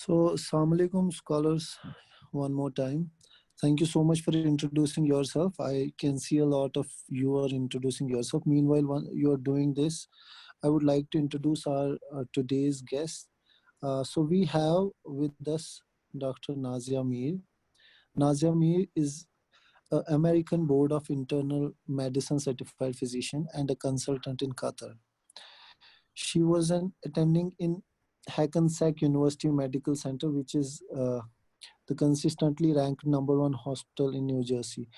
So, Assalamu alaikum, scholars, one more time. Thank you so much for introducing yourself. I can see a lot of you are introducing yourself. Meanwhile, when you are doing this, I would like to introduce our today's guest. So, we have with us Dr. Nazia Mir. Nazia Mir is an American Board of Internal Medicine certified physician and a consultant in Qatar. She was an attending in Hackensack University Medical Center, which is the consistently ranked number one hospital in New Jersey.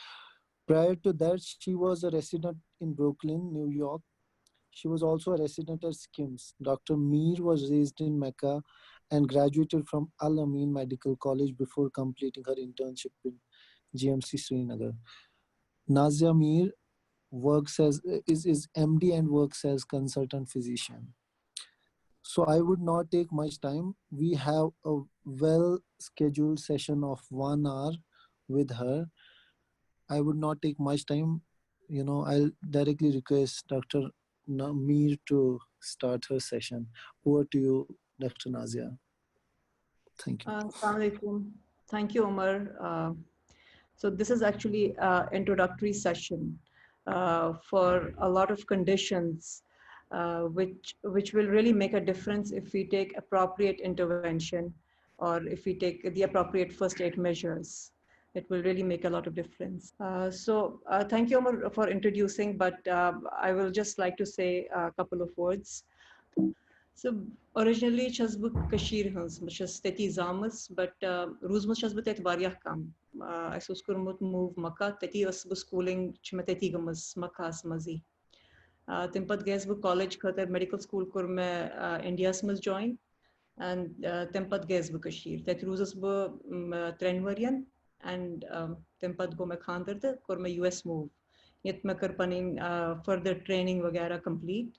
Prior to that, she was a resident in Brooklyn, New York. She was also a resident at SKIMS. Dr. Mir was raised in Mecca and graduated from Al Amin Medical College before completing her internship in GMC Srinagar. Nazia Mir works as is MD and works as consultant physician. So I would not take much time. We have a well scheduled session of 1 hour with her. I would not take much time. I'll directly request Dr. Mir to start her session. Over to you, Dr. Nazia. Thank you. Assalamu alaikum. Thank you, Omar. So this is actually an introductory session for a lot of conditions which will really make a difference if we take appropriate intervention or if we take the appropriate first aid measures. It will really make a lot of difference. Thank you, Omar, for introducing, but I will just like to say a couple of words. So originally chas bu kashir hans chas teti zamas but ruzmus chas bu tet variah kam asus kurmut move Makkah teti as bu schooling chmeteti gamas Makkah mazi tempat ges bu college khater medical school kur me India smas join and tempat ges bu kashir tet ruzus bu trenvarian and tempat go me khander te kur me US move yet me kar panin further training वगैरह complete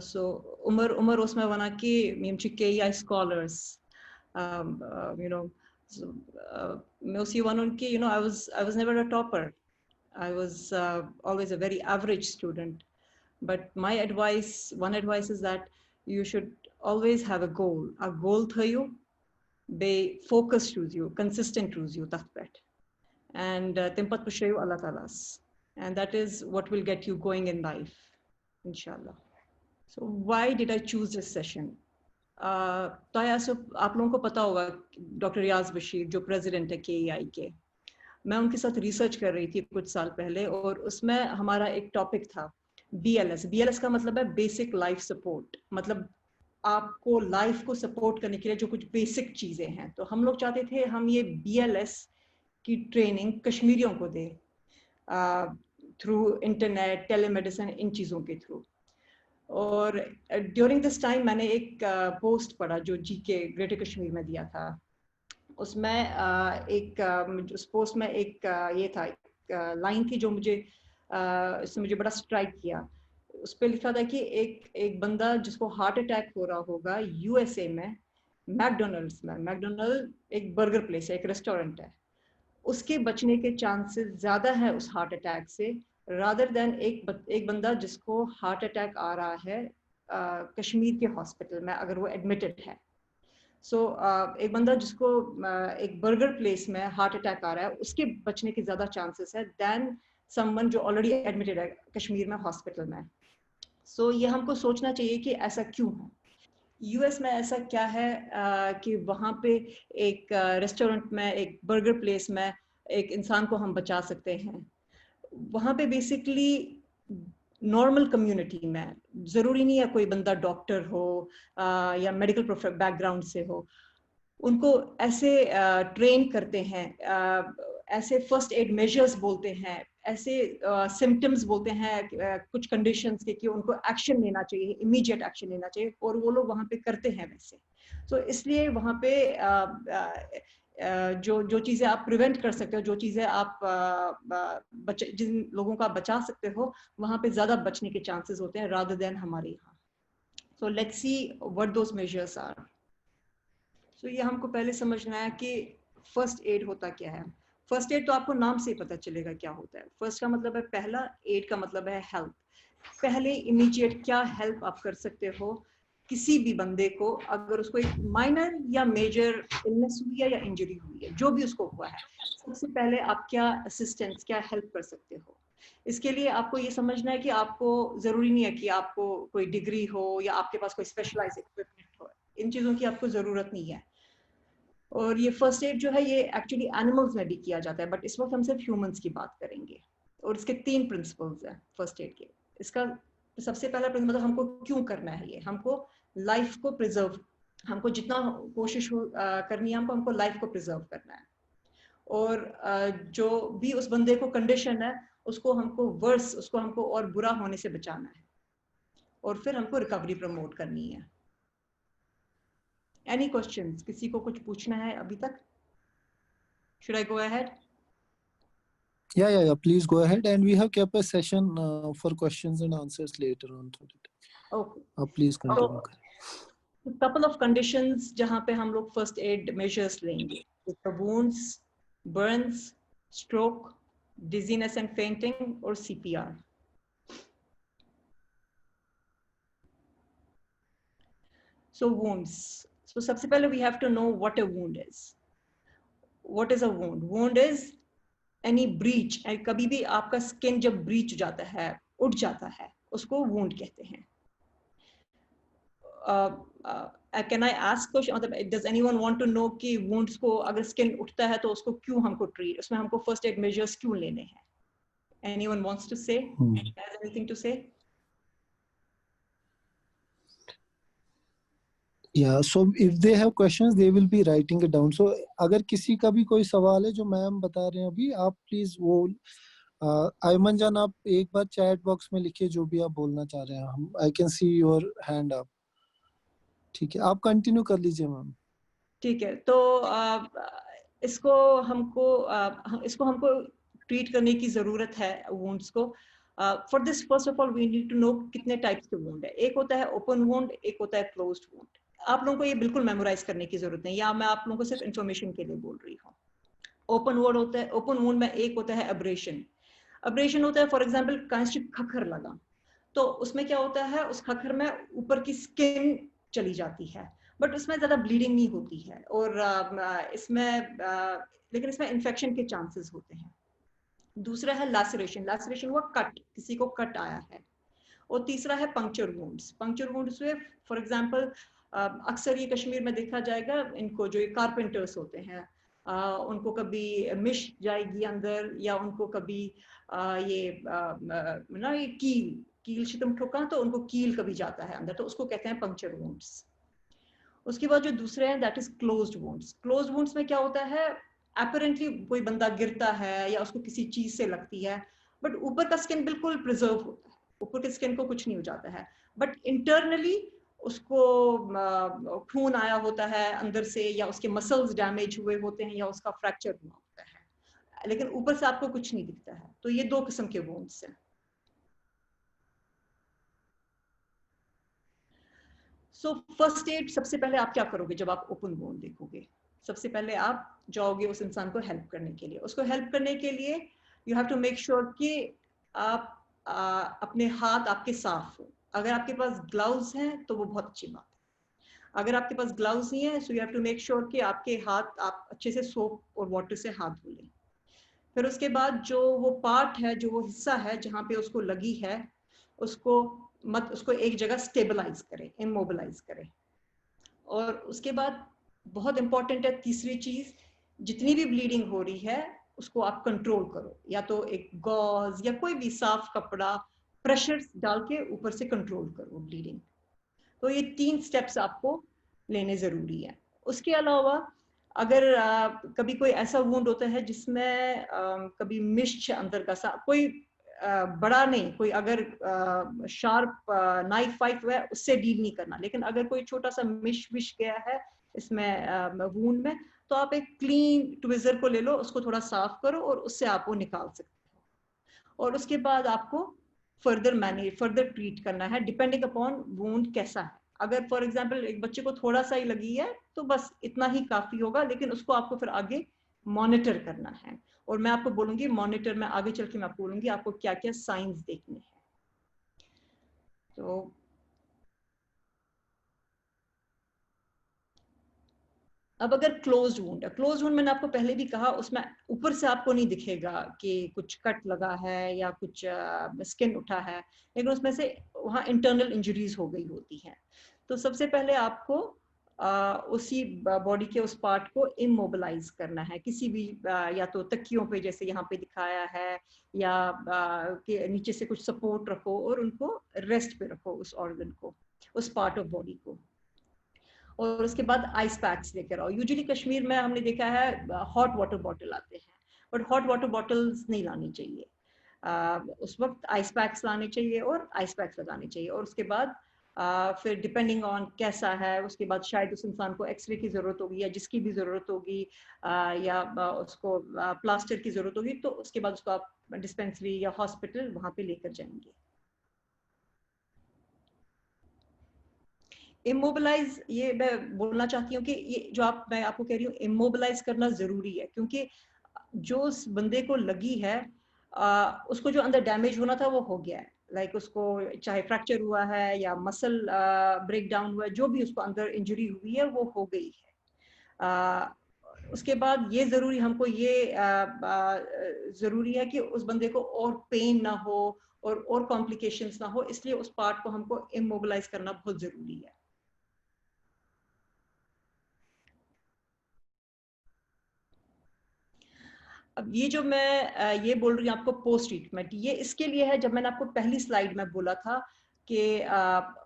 so Umar osme wana ki mimchi KI scholars you know so, Mosi wanon ki I was never a topper. I was always a very average student, but my one advice is that you should always have a goal thayu be focused to you consistent to you tahtpet and tempat pushayu Allah Ta'ala's. And that is what will get you going in life, inshallah. So why did I choose this session? तो आप लोगों को पता होगा doctor रियाज बशीर जो president है KEI के, मैं उनके साथ रिसर्च कर रही थी कुछ साल पहले और उसमें हमारा एक टॉपिक था BLS का मतलब है बेसिक लाइफ सपोर्ट, मतलब आपको लाइफ को सपोर्ट करने के लिए जो कुछ बेसिक चीजें हैं, तो हम लोग चाहते थे हम ये BLS की ट्रेनिंग कश्मीरियों को दे थ्रू इंटरनेट टेलीमेडिसिन इन चीज़ों के थ्रू. और ड्यूरिंग दिस टाइम मैंने एक पोस्ट पढ़ा जो GK ग्रेटर कश्मीर में दिया था. उसमें उस पोस्ट में एक ये था लाइन थी जो इसने मुझे बड़ा स्ट्राइक किया. उस पर लिखा था कि एक बंदा जिसको हार्ट अटैक हो रहा होगा USA में मैकडोनल्ड एक बर्गर प्लेस है, एक रेस्टोरेंट है, उसके बचने के चांसेस ज़्यादा है उस हार्ट अटैक से रादर देन एक बंदा जिसको हार्ट अटैक आ रहा है कश्मीर के हॉस्पिटल में अगर वो एडमिटेड है. एक बंदा जिसको एक बर्गर प्लेस में हार्ट अटैक आ रहा है उसके बचने के ज़्यादा चांसेस है देन समवन जो ऑलरेडी एडमिटेड है कश्मीर में हॉस्पिटल में. ये हमको सोचना चाहिए कि ऐसा क्यों है. US में ऐसा क्या है कि वहाँ पे एक रेस्टोरेंट में एक बर्गर प्लेस में एक इंसान को हम बचा सकते हैं. वहाँ पे बेसिकली नॉर्मल कम्युनिटी में ज़रूरी नहीं है कोई बंदा डॉक्टर हो या मेडिकल बैकग्राउंड से हो, उनको ऐसे ट्रेन करते हैं, ऐसे फर्स्ट एड मेजर्स बोलते हैं, ऐसे सिम्टम्स बोलते हैं कुछ कंडीशंस के कि उनको एक्शन लेना चाहिए, इमीडिएट एक्शन लेना चाहिए और वो लोग वहाँ पे करते हैं वैसे. इसलिए वहाँ पे जो चीज़ें आप प्रिवेंट कर सकते हो, जो चीज़ें आप जिन लोगों का बचा सकते हो, वहाँ पे ज़्यादा बचने के चांसेस होते हैं रादर देन हमारे यहाँ. So let's see what those measures are. ये हमको पहले समझना है कि फर्स्ट एड होता क्या है. फर्स्ट एड तो आपको नाम से ही पता चलेगा क्या होता है. फर्स्ट का मतलब है पहला, एड का मतलब है हेल्प. पहले इमीडिएट क्या हेल्प आप कर सकते हो किसी भी बंदे को, अगर उसको एक माइनर या मेजर इलनेस हुई है या इंजरी हुई है, जो भी उसको हुआ है, सबसे पहले आप क्या असिस्टेंस, क्या हेल्प कर सकते हो। इसके लिए आपको ये समझना है कि आपको जरूरी नहीं है कि आपको कोई डिग्री हो या आपके पास कोई स्पेशलाइज इक्विपमेंट हो, इन चीजों की आपको जरूरत नहीं है। और ये फर्स्ट एड जो है ये एक्चुअली एनिमल्स में भी किया जाता है, बट इस वक्त हम सिर्फ ह्यूमंस की बात करेंगे। और इसके 3 प्रिंसिपल्स हैं फर्स्ट एड के। इसका सबसे पहला प्रिंसिपल हमको क्यों करना है, ये हमको लाइफ को प्रिजर्व, हमको जितना कोशिश करनी है हमको लाइफ को प्रिजर्व करना है। और जो भी उस बंदे को कंडीशन है उसको हमको और बुरा होने से बचाना है, और फिर हमको रिकवरी प्रमोट करनी है। एनी क्वेश्चंस, किसी को कुछ पूछना है अभी तक? Should I go ahead? Yeah. Please go ahead. And we have kept a session for questions and answers later on. Okay. Please continue. So, couple of conditions जहाँ पे हम लोग first aid measures लेंगे, तो wounds, burns, stroke, dizziness and fainting और CPR. So wounds. So सबसे पहले we have to know what a wound is. What is a wound? Wound is any breach. कभी भी आपका skin जब breach जाता है, उठ जाता है, उसको wound कहते हैं. Can I ask question? मतलब does anyone want to know कि wounds को अगर skin उठता है तो उसको क्यों हमको treat, उसमें हमको first aid measures क्यों लेने हैं? Anyone wants to say? Has anything to say? Yeah, so if they have questions, they will be writing it down. So अगर किसी का भी कोई सवाल है जो मैम बता रहे हैं अभी, आप प्लीज वो आयमन जान आप एक बार चैट बॉक्स में लिखिए जो भी आप बोलना चाह रहे हैं। हम I can see your hand up. ठीक है, आप कंटिन्यू कर लीजिए मैम। ठीक है, तो इसको हमको ट्रीट करने की जरूरत है वुंड्स को। For this first of all we need to know कितने टाइप्स के वुंड है। एक होता है ओपन वुंड, एक होता है क्लोज्ड वुंड। आप लोगों को ये बिल्कुल मेमोराइज करने की जरूरत नहीं, या मैं आप लोगों को सिर्फ इंफॉर्मेशन के लिए बोल रही हूँ। ओपन वुंड में एक होता है अब्रेशन। अब्रेशन होता है फॉर एग्जाम्पल कहीं खखर लगा, तो उसमें क्या होता है, उस खखर में ऊपर की स्किन चली जाती है, बट उसमें ज्यादा ब्लीडिंग नहीं होती है, और लेकिन इसमें इन्फेक्शन के चांसेस होते हैं। दूसरा है लैसरेशन। लैसरेशन हुआ कट, किसी को कट आया है। और तीसरा है पंक्चर वुंड्स। पंक्चर वुंड्स में फॉर एग्जांपल अक्सर ये कश्मीर में देखा जाएगा, इनको जो कारपेंटर्स होते हैं उनको कभी मिश जाएगी अंदर, या उनको कभी ये कील शितम ठोका तो उनको कील कभी जाता है अंदर, तो उसको कहते हैं पंक्चर वुंड्स। उसके बाद जो दूसरे हैं that is closed wounds. Closed wounds में क्या होता है, अपरेंटली कोई बंदा गिरता है या उसको किसी चीज से लगती है, बट ऊपर का स्किन बिल्कुल प्रिजर्व होता है, ऊपर के स्किन को कुछ नहीं हो जाता है, बट इंटरनली उसको खून आया होता है अंदर से, या उसके मसल्स डैमेज हुए होते हैं, या उसका फ्रैक्चर हुआ होता है, लेकिन ऊपर से आपको कुछ नहीं दिखता है। तो ये 2 किस्म के वुंड्स हैं। सो फर्स्ट एड, सबसे पहले आप क्या करोगे जब आप ओपन वुंड देखोगे? सबसे पहले आप जाओगे उस इंसान को हेल्प करने के लिए। उसको हेल्प करने के लिए you have to make sure कि आप अपने हाथ आपके साफ हो। अगर आपके पास ग्लव्स हैं तो वो बहुत अच्छी बात है। अगर आपके पास ग्लव्स नहीं है, so you have to make sure कि आपके हाथ आप अच्छे से सोप और वाटर से हाथ धो लें। फिर उसके बाद जो वो पार्ट है, जो वो हिस्सा है जहाँ पे उसको लगी है, उसको एक जगह स्टेबलाइज करें, इमोबिलाइज करें। और उसके बाद बहुत इंपॉर्टेंट है तीसरी चीज, जितनी भी ब्लीडिंग हो रही है उसको आप कंट्रोल करो, या तो एक गॉज या कोई भी साफ कपड़ा प्रेशर डाल के ऊपर से कंट्रोल करो ब्लीडिंग। तो ये 3 स्टेप्स आपको लेने जरूरी है। उसके अलावा अगर कभी कोई ऐसा वुंड होता है जिसमें कभी मिश अंदर का कोई बड़ा नहीं, कोई अगर शार्प नाइफ वाइफ है उससे डील नहीं करना, लेकिन अगर कोई छोटा सा मिश विश गया है इसमें वुंड में, तो आप एक क्लीन ट्विजर को ले लो, उसको थोड़ा साफ करो और उससे आप वो निकाल सकते हो। और उसके बाद आपको फर्दर ट्रीट करना है डिपेंडिंग अपॉन वुंड कैसा है। अगर फॉर एग्जांपल एक बच्चे को थोड़ा सा ही लगी है तो बस इतना ही काफी होगा, लेकिन उसको आपको फिर आगे मॉनिटर करना है। और मैं आपको बोलूंगी मॉनिटर में आगे चल के मैं आपको बोलूंगी आपको क्या क्या साइंस देखने हैं। तो अब अगर क्लोज्ड वुंड है, क्लोज्ड वुंड मैंने आपको पहले भी कहा, उसमें ऊपर से आपको नहीं दिखेगा कि कुछ कट लगा है या कुछ स्किन उठा है, लेकिन उसमें से वहाँ इंटरनल इंजरीज हो गई होती हैं। तो सबसे पहले आपको उसी बॉडी के उस पार्ट को इमोबिलाइज करना है, किसी भी या तो तकियों पे जैसे यहाँ पे दिखाया है, या के नीचे से कुछ सपोर्ट रखो और उनको रेस्ट पे रखो, उस ऑर्गन को, उस पार्ट ऑफ बॉडी को। और उसके बाद आइस पैक्स लेकर आओ। यूजुअली कश्मीर में हमने देखा है हॉट वाटर बॉटल आते हैं, बट हॉट वाटर बॉटल्स नहीं लानी चाहिए। उस वक्त आइस पैक्स लाने चाहिए और आइस पैक्स लगाने चाहिए। और उसके बाद फिर डिपेंडिंग ऑन कैसा है, उसके बाद शायद उस इंसान को एक्सरे की ज़रूरत होगी या जिसकी भी ज़रूरत होगी, या उसको प्लास्टर की ज़रूरत होगी, तो उसके बाद उसको आप डिस्पेंसरी या हॉस्पिटल वहाँ पे लेकर जाएंगे। इमोबिलाइज, ये मैं बोलना चाहती हूँ कि ये जो मैं आपको कह रही हूँ, इमोबिलाइज करना जरूरी है, क्योंकि जो उस बंदे को लगी है, उसको जो अंदर डैमेज होना था वो हो गया है। लाइक उसको चाहे फ्रैक्चर हुआ है या मसल ब्रेक डाउन हुआ है, जो भी उसको अंदर इंजरी हुई है वो हो गई है। उसके बाद ये जरूरी, हमको ये जरूरी है कि उस बंदे को और पेन ना हो और कॉम्प्लिकेशंस ना हो, इसलिए उस पार्ट को हमको इमोबिलाइज करना बहुत जरूरी है। अब ये जो मैं ये बोल रही हूँ आपको पोस्ट ट्रीटमेंट, ये इसके लिए है, जब मैंने आपको पहली स्लाइड में बोला था कि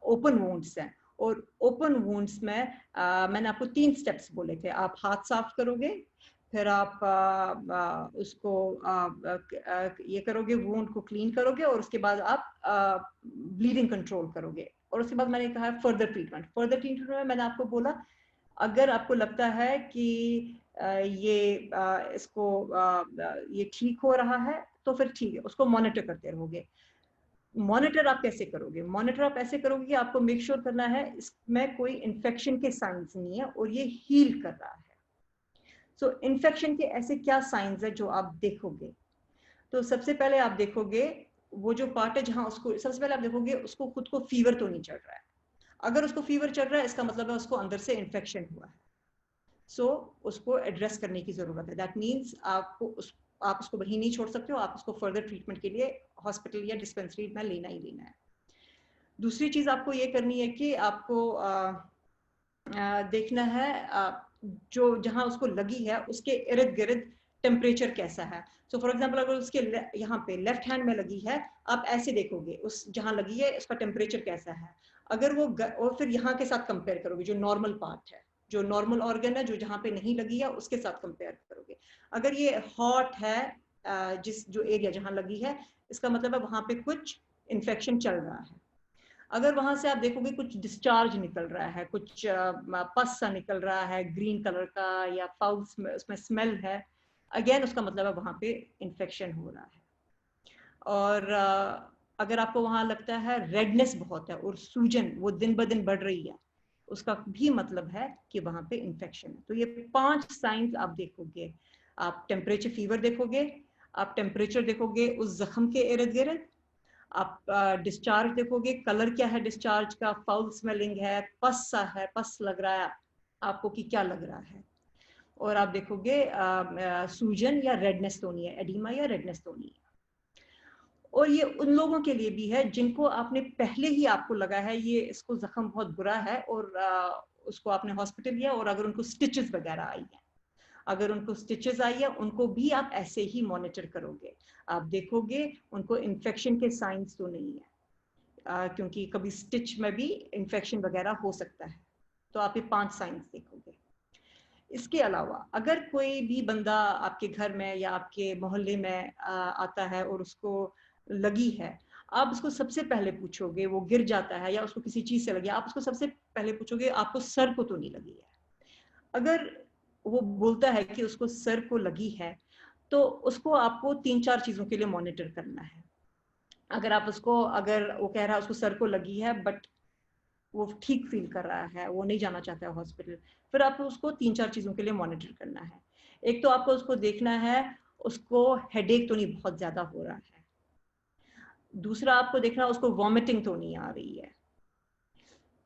ओपन वुंड्स हैं, और ओपन वुंड्स में मैंने आपको 3 स्टेप्स बोले थे। आप हाथ साफ करोगे, फिर आप उसको ये करोगे, वुंड को क्लीन करोगे, और उसके बाद आप ब्लीडिंग कंट्रोल करोगे। और उसके बाद मैंने कहा फर्दर ट्रीटमेंट। फर्दर ट्रीटमेंट में मैंने आपको बोला, अगर आपको लगता है कि ये इसको ये ठीक हो रहा है, तो फिर ठीक है, उसको मॉनिटर करते रहोगे। मॉनिटर आप कैसे करोगे? मॉनिटर आप ऐसे करोगे कि आपको मेक श्योर करना है इसमें कोई इन्फेक्शन के साइंस नहीं है और ये हील कर रहा है। सो इन्फेक्शन के ऐसे क्या साइंस है जो आप देखोगे? तो सबसे पहले आप देखोगे वो जो पार्ट है जहां उसको, सबसे पहले आप देखोगे उसको खुद को फीवर तो नहीं चढ़ रहा है। अगर उसको फीवर चढ़ रहा है, इसका मतलब है उसको अंदर से इन्फेक्शन हुआ है। सो उसको एड्रेस करने की जरूरत है। दैट मीन्स आप उसको वहीं नहीं छोड़ सकते हो, आप उसको फर्दर ट्रीटमेंट के लिए हॉस्पिटल या डिस्पेंसरी में लेना ही लेना है। दूसरी चीज आपको ये करनी है कि आपको देखना है जो जहां उसको लगी है उसके इर्द गिर्द टेम्परेचर कैसा है। सो फॉर एग्जाम्पल, अगर उसके यहाँ पे लेफ्ट हैंड में लगी है, आप ऐसे देखोगे उस जहां लगी है उसका टेम्परेचर कैसा है। अगर वो और फिर यहाँ के साथ कंपेयर करोगे, जो नॉर्मल पार्ट है, जो नॉर्मल ऑर्गन है, जो जहाँ पे नहीं लगी है, उसके साथ कंपेयर करोगे। अगर ये हॉट है, जो एरिया जहाँ लगी है, इसका मतलब है वहां पे कुछ इन्फेक्शन चल रहा है। अगर वहां से आप देखोगे कुछ डिस्चार्ज निकल रहा है, कुछ पस सा निकल रहा है ग्रीन कलर का, या फाउल उसमें स्मेल है, अगेन उसका मतलब है वहां पे इन्फेक्शन हो रहा है। और अगर आपको वहां लगता है रेडनेस बहुत है और सूजन वो दिन ब दिन बढ़ रही है, उसका भी मतलब है कि वहां पे इन्फेक्शन है। तो ये 5 साइंस आप देखोगे। आप टेम्परेचर, फीवर देखोगे, आप टेम्परेचर देखोगे उस जख्म के इर्द गिर्द, आप डिस्चार्ज देखोगे, कलर क्या है डिस्चार्ज का, फाउल स्मेलिंग है, पस सा है, पस लग रहा है आपको कि क्या लग रहा है, और आप देखोगे सूजन या रेडनेस तो नहीं है, एडिमा या रेडनेस तो नहीं है। और ये उन लोगों के लिए भी है जिनको आपने पहले ही आपको लगा है ये इसको जख्म बहुत बुरा है, और उसको आपने हॉस्पिटल लिया, और अगर उनको स्टिचेस वगैरह आई है, अगर उनको स्टिचेस आई है, उनको भी आप ऐसे ही मॉनिटर करोगे। आप देखोगे उनको इन्फेक्शन के साइंस तो नहीं है, क्योंकि कभी स्टिच में भी इन्फेक्शन वगैरह हो सकता है। तो आप ये 5 साइंस देखोगे। इसके अलावा अगर कोई भी बंदा आपके घर में या आपके मोहल्ले में आता है और उसको लगी है, आप उसको सबसे पहले पूछोगे, वो गिर जाता है या उसको किसी चीज से लगी, आप उसको सबसे पहले पूछोगे आपको सर को तो नहीं लगी है। अगर वो बोलता है कि उसको सर को लगी है, तो उसको आपको 3-4 चीजों के लिए मॉनिटर करना है। अगर वो कह रहा है उसको सर को लगी है बट वो ठीक फील कर रहा है, वो नहीं जाना चाहता है हॉस्पिटल, फिर आपको उसको 3-4 चीजों के लिए मॉनिटर करना है। एक तो आपको उसको देखना है उसको हेडेक तो नहीं बहुत ज्यादा हो रहा है। दूसरा आपको देखना है उसको वॉमिटिंग तो नहीं आ रही है।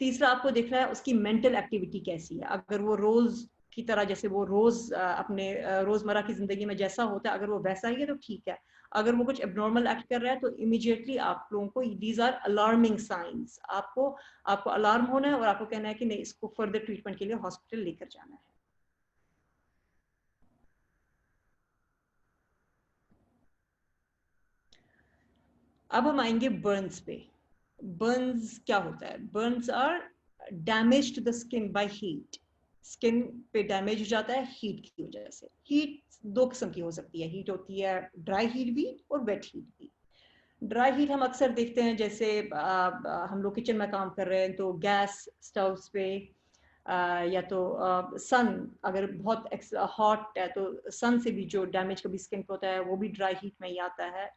तीसरा आपको देखना है उसकी मेंटल एक्टिविटी कैसी है, अगर वो रोज की तरह जैसे वो रोज अपने रोजमर्रा की जिंदगी में जैसा होता है अगर वो वैसा ही है तो ठीक है। अगर वो कुछ एबनॉर्मल एक्ट कर रहा है तो इमीडिएटली आप लोगों को दीज आर अलार्मिंग साइंस, आपको अलार्म होना है और आपको कहना है कि नहीं, इसको फर्दर ट्रीटमेंट के लिए हॉस्पिटल लेकर जाना है। अब हम आएंगे बर्न्स पे। बर्न्स क्या होता है? Burns are damage to the skin by heat. Skin पे डैमेज हो जाता है हीट की वजह से। हीट दो किस्म की हो सकती है, हीट होती है ड्राई हीट भी और वेट हीट भी। ड्राई हीट हम अक्सर देखते हैं जैसे हम लोग किचन में काम कर रहे हैं तो गैस स्टव्स पे या तो सन अगर बहुत हॉट है तो सन से भी जो डैमेज कभी स्किन पे होता है वो भी ड्राई हीट में ही आता है।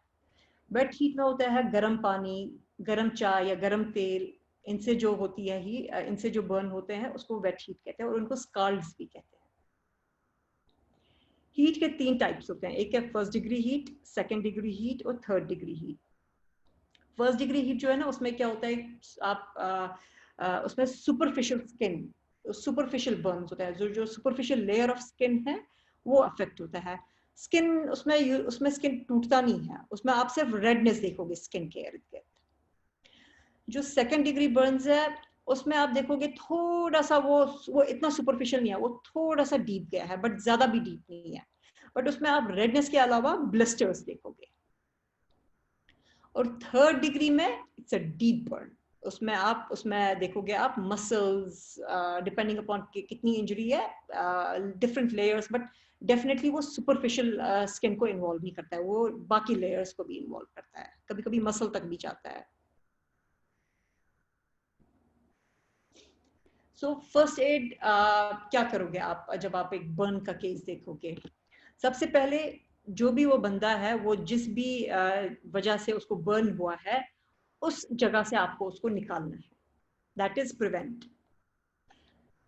वेट हीट में होता है गर्म पानी, गर्म चाय या गर्म तेल, इनसे जो होती है ही इनसे जो बर्न होते हैं उसको वेट हीट कहते हैं और उनको स्काल्ड्स भी कहते हैं। हीट के 3 टाइप्स होते हैं, एक है first degree heat, second degree heat और third degree heat. First degree heat जो है ना उसमें क्या होता है, आप उसमें सुपरफिशियल स्किन, सुपरफिशियल बर्न्स होता है, जो सुपरफिशियल लेयर ऑफ स्किन है वो अफेक्ट होता है। स्किन उसमें स्किन टूटता नहीं है, उसमें आप सिर्फ रेडनेस देखोगे स्किन के इर्द गिर्द। जो सेकंड डिग्री बर्न्स है उसमें आप देखोगे थोड़ा सा वो इतना सुपरफिशियल नहीं है, वो थोड़ा सा डीप गया है बट ज्यादा भी डीप नहीं है, बट उसमें आप रेडनेस के अलावा ब्लिस्टर्स देखोगे। और थर्ड डिग्री में इट्स अ डीप बर्न, उसमें देखोगे आप मसल्स, डिपेंडिंग अपॉन कितनी इंजरी है, डिफरेंट लेयर्स, बट डेफिनेटली वो सुपरफिशियल स्किन को इन्वॉल्व नहीं करता है, वो बाकी लेयर्स को भी इन्वॉल्व करता है, कभी कभी मसल तक भी जाता है। सो फर्स्ट एड क्या करोगे आप जब आप एक बर्न का केस देखोगे? सबसे पहले जो भी वो बंदा है वो जिस भी वजह से उसको बर्न हुआ है उस जगह से आपको उसको निकालना है, दैट इज प्रिवेंट।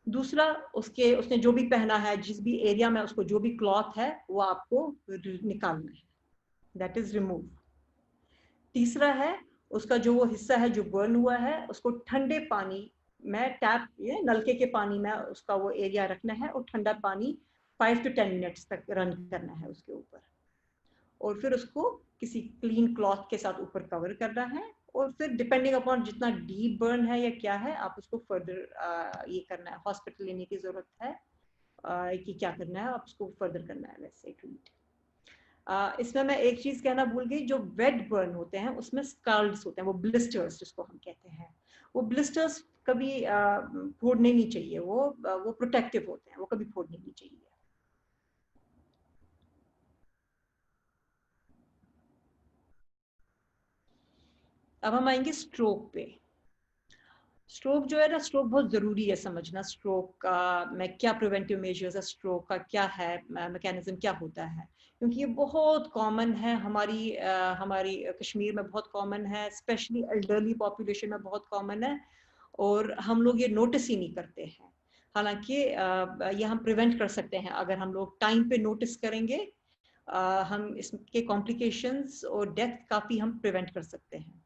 दूसरा, उसने जो भी पहना है, जिस भी एरिया में उसको जो भी क्लॉथ है वो आपको निकालना है, दैट इज रिमूव। तीसरा है उसका जो वो हिस्सा है जो बर्न हुआ है उसको ठंडे पानी में, टैप ये नलके के पानी में उसका वो एरिया रखना है और ठंडा पानी 5 to 10 मिनट्स तक रन करना है उसके ऊपर, और फिर उसको किसी क्लीन क्लॉथ के साथ ऊपर कवर करना है, और फिर डिपेंडिंग अपॉन जितना डीप बर्न है या क्या है आप उसको फर्दर ये करना है, हॉस्पिटल लेने की जरूरत है कि क्या करना है, आप उसको फर्दर करना है वैसे ट्रीट। इसमें मैं एक चीज कहना भूल गई, जो वेट बर्न होते हैं उसमें स्काल्ड्स होते हैं, वो ब्लिस्टर्स जिसको हम कहते हैं, वो ब्लिस्टर्स कभी फोड़ने नहीं चाहिए, वो प्रोटेक्टिव होते हैं, वो कभी फोड़ने नहीं चाहिए। अब हम आएंगे स्ट्रोक पे। स्ट्रोक जो है ना, स्ट्रोक बहुत जरूरी है समझना, स्ट्रोक का में क्या प्रिवेंटिव मेजर्स है, स्ट्रोक का क्या है मैकेनिज्म, क्या होता है, क्योंकि ये बहुत कॉमन है हमारी कश्मीर में बहुत कॉमन है, स्पेशली एल्डरली पॉपुलेशन में बहुत कॉमन है, और हम लोग ये नोटिस ही नहीं करते हैं। हालांकि ये हम प्रिवेंट कर सकते हैं अगर हम लोग टाइम पे नोटिस करेंगे, हम इसके कॉम्प्लिकेशंस और डेथ काफी हम प्रिवेंट कर सकते हैं।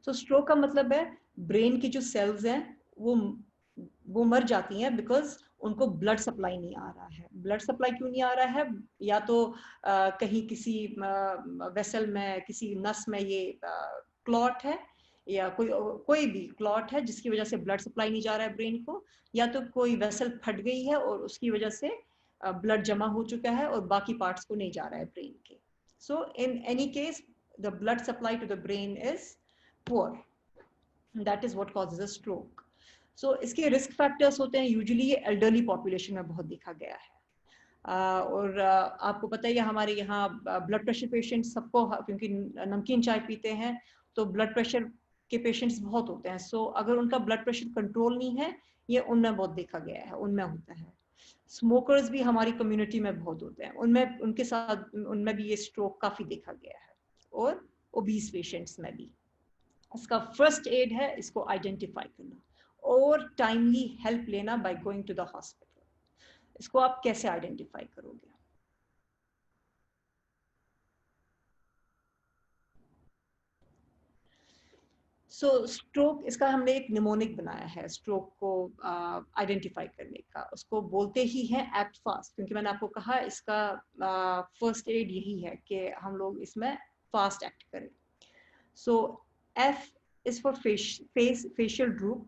तो स्ट्रोक का मतलब है ब्रेन की जो सेल्स हैं वो मर जाती हैं बिकॉज उनको ब्लड सप्लाई नहीं आ रहा है। ब्लड सप्लाई क्यों नहीं आ रहा है? या तो कहीं किसी वेसल में, किसी नस में ये क्लॉट है, या कोई भी क्लॉट है जिसकी वजह से ब्लड सप्लाई नहीं जा रहा है ब्रेन को, या तो कोई वेसल फट गई है और उसकी वजह से ब्लड जमा हो चुका है और बाकी पार्ट्स को नहीं जा रहा है ब्रेन के। So in any case the blood supply to the brain is poor, that is what causes a stroke. So इसके रिस्क फैक्टर्स होते हैं, यूजुअली ये एल्डरली पॉपुलेशन में बहुत देखा गया है। और आपको पता है हमारे यहाँ ब्लड प्रेशर पेशेंट सबको, क्योंकि नमकीन चाय पीते हैं तो ब्लड प्रेशर के पेशेंट्स बहुत होते हैं। सो अगर उनका ब्लड प्रेशर कंट्रोल नहीं है, ये उनमें बहुत देखा गया है, उनमें होता है। स्मोकर्स भी हमारी कम्युनिटी में बहुत होते हैं, उनमें भी ये स्ट्रोक काफी देखा गया है, और ओबीस पेशेंट्स में भी। इसका फर्स्ट एड है इसको आइडेंटिफाई करना और टाइमली हेल्प लेना by going to the hospital. इसको आप कैसे आइडेंटिफाई करोगे? सो स्ट्रोक, इसका हमने एक निमोनिक बनाया है स्ट्रोक को आइडेंटिफाई करने का, उसको बोलते ही है एक्ट फास्ट, क्योंकि मैंने आपको कहा इसका फर्स्ट एड यही है कि हम लोग इसमें फास्ट एक्ट करें। So F is for facial droop,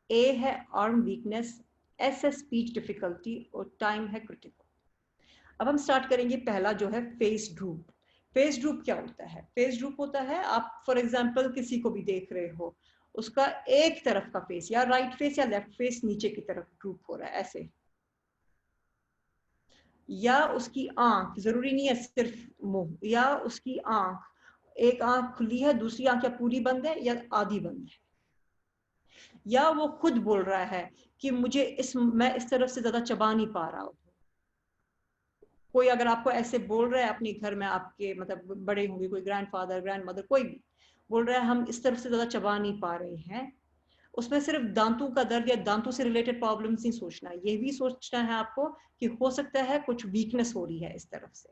A है आर्म वीकनेस, एस है स्पीच डिफिकल्टी और टाइम है क्रिटिकल। अब हम स्टार्ट करेंगे पहला जो है फेस ड्रूप। फेस ड्रूप क्या होता है? फेस ड्रूप होता है, आप फॉर एग्जांपल किसी को भी देख रहे हो, उसका एक तरफ का फेस या राइट फेस या लेफ्ट फेस नीचे की तरफ ड्रूप हो रहा है ऐसे, या उसकी आंख, जरूरी नहीं है सिर्फ मुंह, या उसकी आंख, एक आंख खुली है, दूसरी आंख या पूरी बंद है या आधी बंद है, या वो खुद बोल रहा है कि मैं इस तरफ से ज्यादा चबा नहीं पा रहा हूँ। कोई अगर आपको ऐसे बोल रहा है अपने घर में, आपके मतलब बड़े होंगे, कोई ग्रैंडफादर ग्रैंडमदर कोई भी बोल रहा है हम इस तरफ से ज्यादा चबा नहीं पा रहे हैं, उसमें सिर्फ दांतों का दर्द या दांतों से रिलेटेड प्रॉब्लम्स नहीं सोचना है, ये भी सोचना है आपको कि हो सकता है कुछ वीकनेस हो रही है इस तरफ से।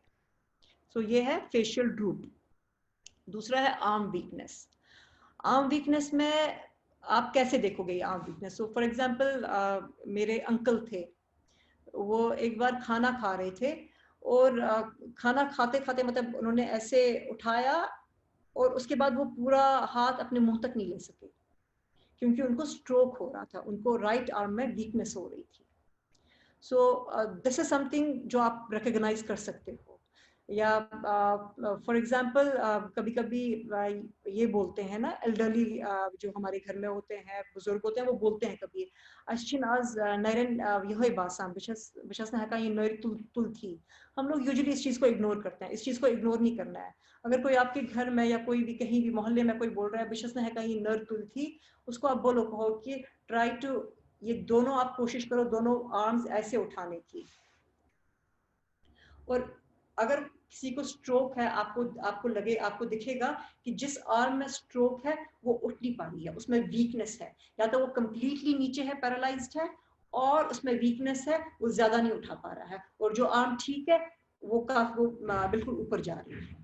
सो ये है फेशियल ड्रूप। दूसरा है आर्म वीकनेस। आर्म वीकनेस में आप कैसे देखोगे ये arm weakness? So for example मेरे अंकल थे, वो एक बार खाना खा रहे थे और खाना खाते खाते मतलब उन्होंने ऐसे उठाया और उसके बाद वो पूरा हाथ अपने मुंह तक नहीं ले सके, क्योंकि उनको स्ट्रोक हो रहा था, उनको राइट आर्म में वीकनेस हो रही थी। सो दिस इज समथिंग जो आप रिकॉग्नाइज कर सकते हो। या फॉर एग्जांपल कभी कभी ये बोलते हैं ना, एल्डरली जो हमारे घर में होते हैं, बुजुर्ग होते हैं, वो बोलते हैं कभी अश्चिन आज नैरन यही बासाम बिशस ने ये नैर तुल थी। हम लोग यूजुअली इस चीज को इग्नोर करते हैं, इस चीज को इग्नोर नहीं करना है। अगर कोई आपके घर में या कोई भी कहीं भी मोहल्ले में कोई बोल रहा है बिशस ने ये नर तुल थी, उसको आप बोलो, कहो कि ट्राई टू, ये दोनों आप कोशिश करो दोनों आर्म्स ऐसे उठाने की। और अगर किसी को स्ट्रोक है, आपको लगे, आपको दिखेगा कि जिस आर्म में स्ट्रोक है वो उठ नहीं पा रही है, उसमें वीकनेस है, या तो वो कंप्लीटली नीचे है, पैरालाइज्ड है, और उसमें वीकनेस है, वो ज्यादा नहीं उठा पा रहा है, और जो आर्म ठीक है वो बिल्कुल ऊपर जा रही है।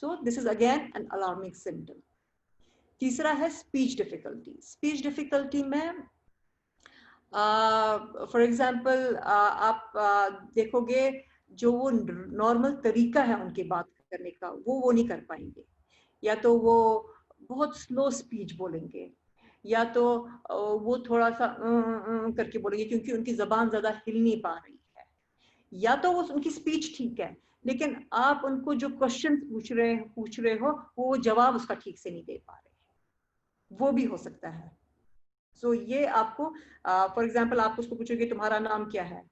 So this is again an alarming symptom. तीसरा है स्पीच डिफिकल्टी। स्पीच डिफिकल्टी में फॉर एग्जाम्पल आप देखोगे जो वो नॉर्मल तरीका है उनकी बात करने का वो नहीं कर पाएंगे, या तो वो बहुत स्लो स्पीच बोलेंगे, या तो वो थोड़ा सा करके बोलेंगे क्योंकि उनकी जबान ज्यादा हिल नहीं पा रही है, या तो वो उनकी स्पीच ठीक है लेकिन आप उनको जो क्वेश्चन पूछ रहे हो वो जवाब उसका ठीक से नहीं दे पा रहे, वो भी हो सकता है। सो ये आपको फॉर एग्जाम्पल आप उसको पूछोगे तुम्हारा नाम क्या है,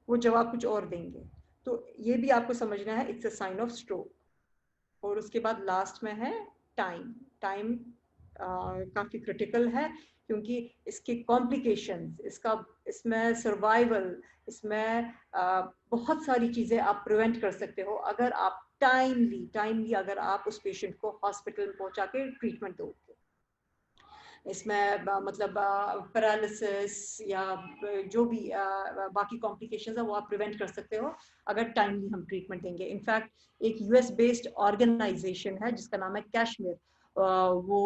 वो जवाब कुछ और देंगे, तो ये भी आपको समझना है, it's a sign of stroke. और उसके बाद लास्ट में है टाइम। टाइम काफी क्रिटिकल है क्योंकि इसके कॉम्प्लिकेशंस, इसमें सर्वाइवल, इसमें बहुत सारी चीजें आप प्रिवेंट कर सकते हो अगर आप टाइमली अगर आप उस पेशेंट को हॉस्पिटल में पहुंचा के ट्रीटमेंट दोगे। इसमें मतलब पैरालिसिस या जो भी बाकी कॉम्प्लिकेशंस है वो आप प्रिवेंट कर सकते हो अगर टाइमली हम ट्रीटमेंट देंगे। इनफैक्ट एक यूएस बेस्ड ऑर्गेनाइजेशन है जिसका नाम है कैशमीर, वो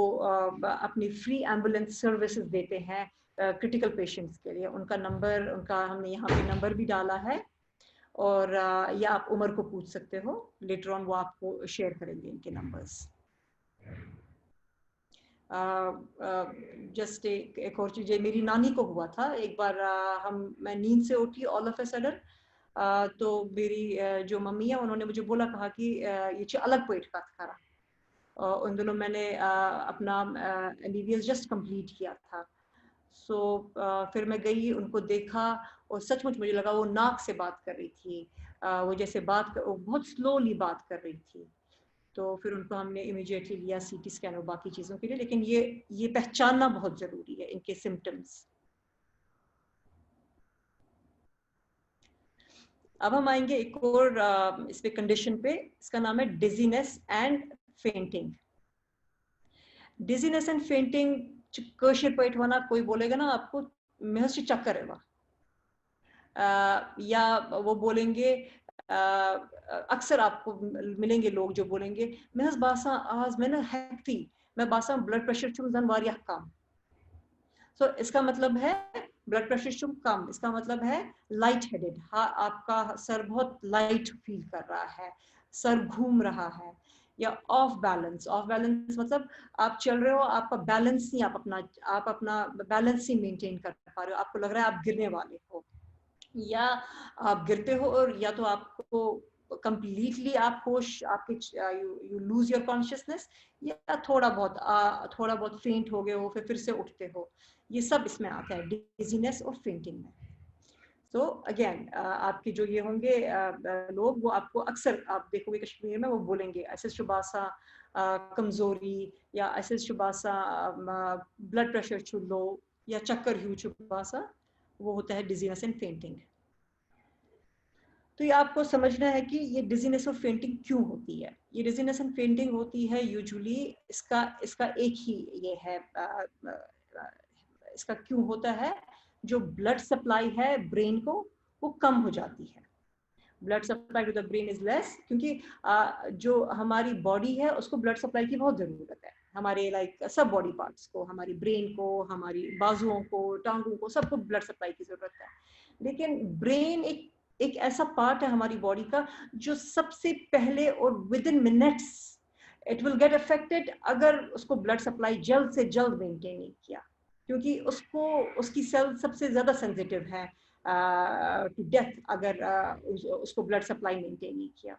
अपनी फ्री एम्बुलेंस सर्विसेज देते हैं क्रिटिकल पेशेंट्स के लिए। उनका हमने यहाँ पे नंबर भी डाला है, और या आप उमर को पूछ सकते हो, लेटर ऑन वो आपको शेयर करेंगे इनके नंबर्स। जस्ट एक और चीज, मेरी नानी को हुआ था एक बार, मैं नींद से उठी ऑल ऑफ ए सडन, तो मेरी जो मम्मी है उन्होंने मुझे बोला, कहा कि ये अलग पेट का खाना। उन दिनों मैंने अपना MBBS जस्ट कंप्लीट किया था। सो फिर मैं गई, उनको देखा, और सचमुच मुझे लगा वो नाक से बात कर रही थी, वो जैसे वो बहुत स्लोली बात कर रही थी। तो फिर उनको हमने इमीडिएटली लिया CT स्कैन और बाकी चीज़ों के लिए, लेकिन ये पहचानना बहुत ज़रूरी है इनके सिम्टम्स। अब हम आएंगे एक और इस पे कंडीशन पे, इसका नाम है dizziness and fainting. Dizziness and fainting कशर पेट वना कोई बोलेगा ना आपको महस चक्कर है वह, या वो बोलेंगे, अक्सर आपको मिलेंगे लोग जो बोलेंगे महज बासा आज मैं ना हैकती मैं बासा ब्लड प्रेशर चुम जन वारिया कम. सो इसका मतलब है ब्लड प्रेशर चुम कम, इसका मतलब है लाइट हेडेड, हाँ आपका सर बहुत लाइट फील कर रहा है, सर घूम रहा है, या ऑफ बैलेंस. ऑफ बैलेंस मतलब आप चल रहे हो, आपका बैलेंस नहीं, आप अपना बैलेंस नहीं मेंटेन कर पा रहे हो, आपको लग रहा है आप गिरने वाले हो, या आप गिरते हो, और या तो आपको कंप्लीटली आप होश आपके यू लूज योर कॉन्शियसनेस, या थोड़ा बहुत फेंट हो गए हो, फिर से उठते हो. ये सब इसमें आता है डिजीनेस और फेंटिंग में. तो अगेन आपके जो ये होंगे लोग, वो आपको अक्सर आप देखोगे कश्मीर में वो बोलेंगे ऐसे शुबासा कमजोरी, या ऐसे शुबासा ब्लड प्रेशर छु लो, या चक्कर ह्यू शुबासा, वो होता है डिजीनेस एंड फेंटिंग. तो ये आपको समझना है कि ये डिजीनेस और फेंटिंग क्यों होती है. ये डिजीनेस एंड फेंटिंग होती है यूजुअली, इसका एक ही ये है, इसका क्यों होता है, जो ब्लड सप्लाई है ब्रेन को वो कम हो जाती है. Blood supply to the brain is less, क्योंकि जो हमारी बॉडी है उसको ब्लड सप्लाई की बहुत जरूरत है, हमारे लाइक सब बॉडी पार्ट्स को, हमारी ब्रेन को, हमारी बाजुओं को, टांगों को, सबको ब्लड सप्लाई की जरूरत है. लेकिन ब्रेन एक ऐसा पार्ट है हमारी बॉडी का जो सबसे पहले और with in minutes it will get affected अगर उसको ब्लड सप्लाई जल्द से जल्द मेंटेन नहीं किया, क्योंकि उसकी सेल सबसे ज्यादा सेंसिटिव है टू डेथ अगर उसको ब्लड सप्लाई मेंटेन नहीं किया.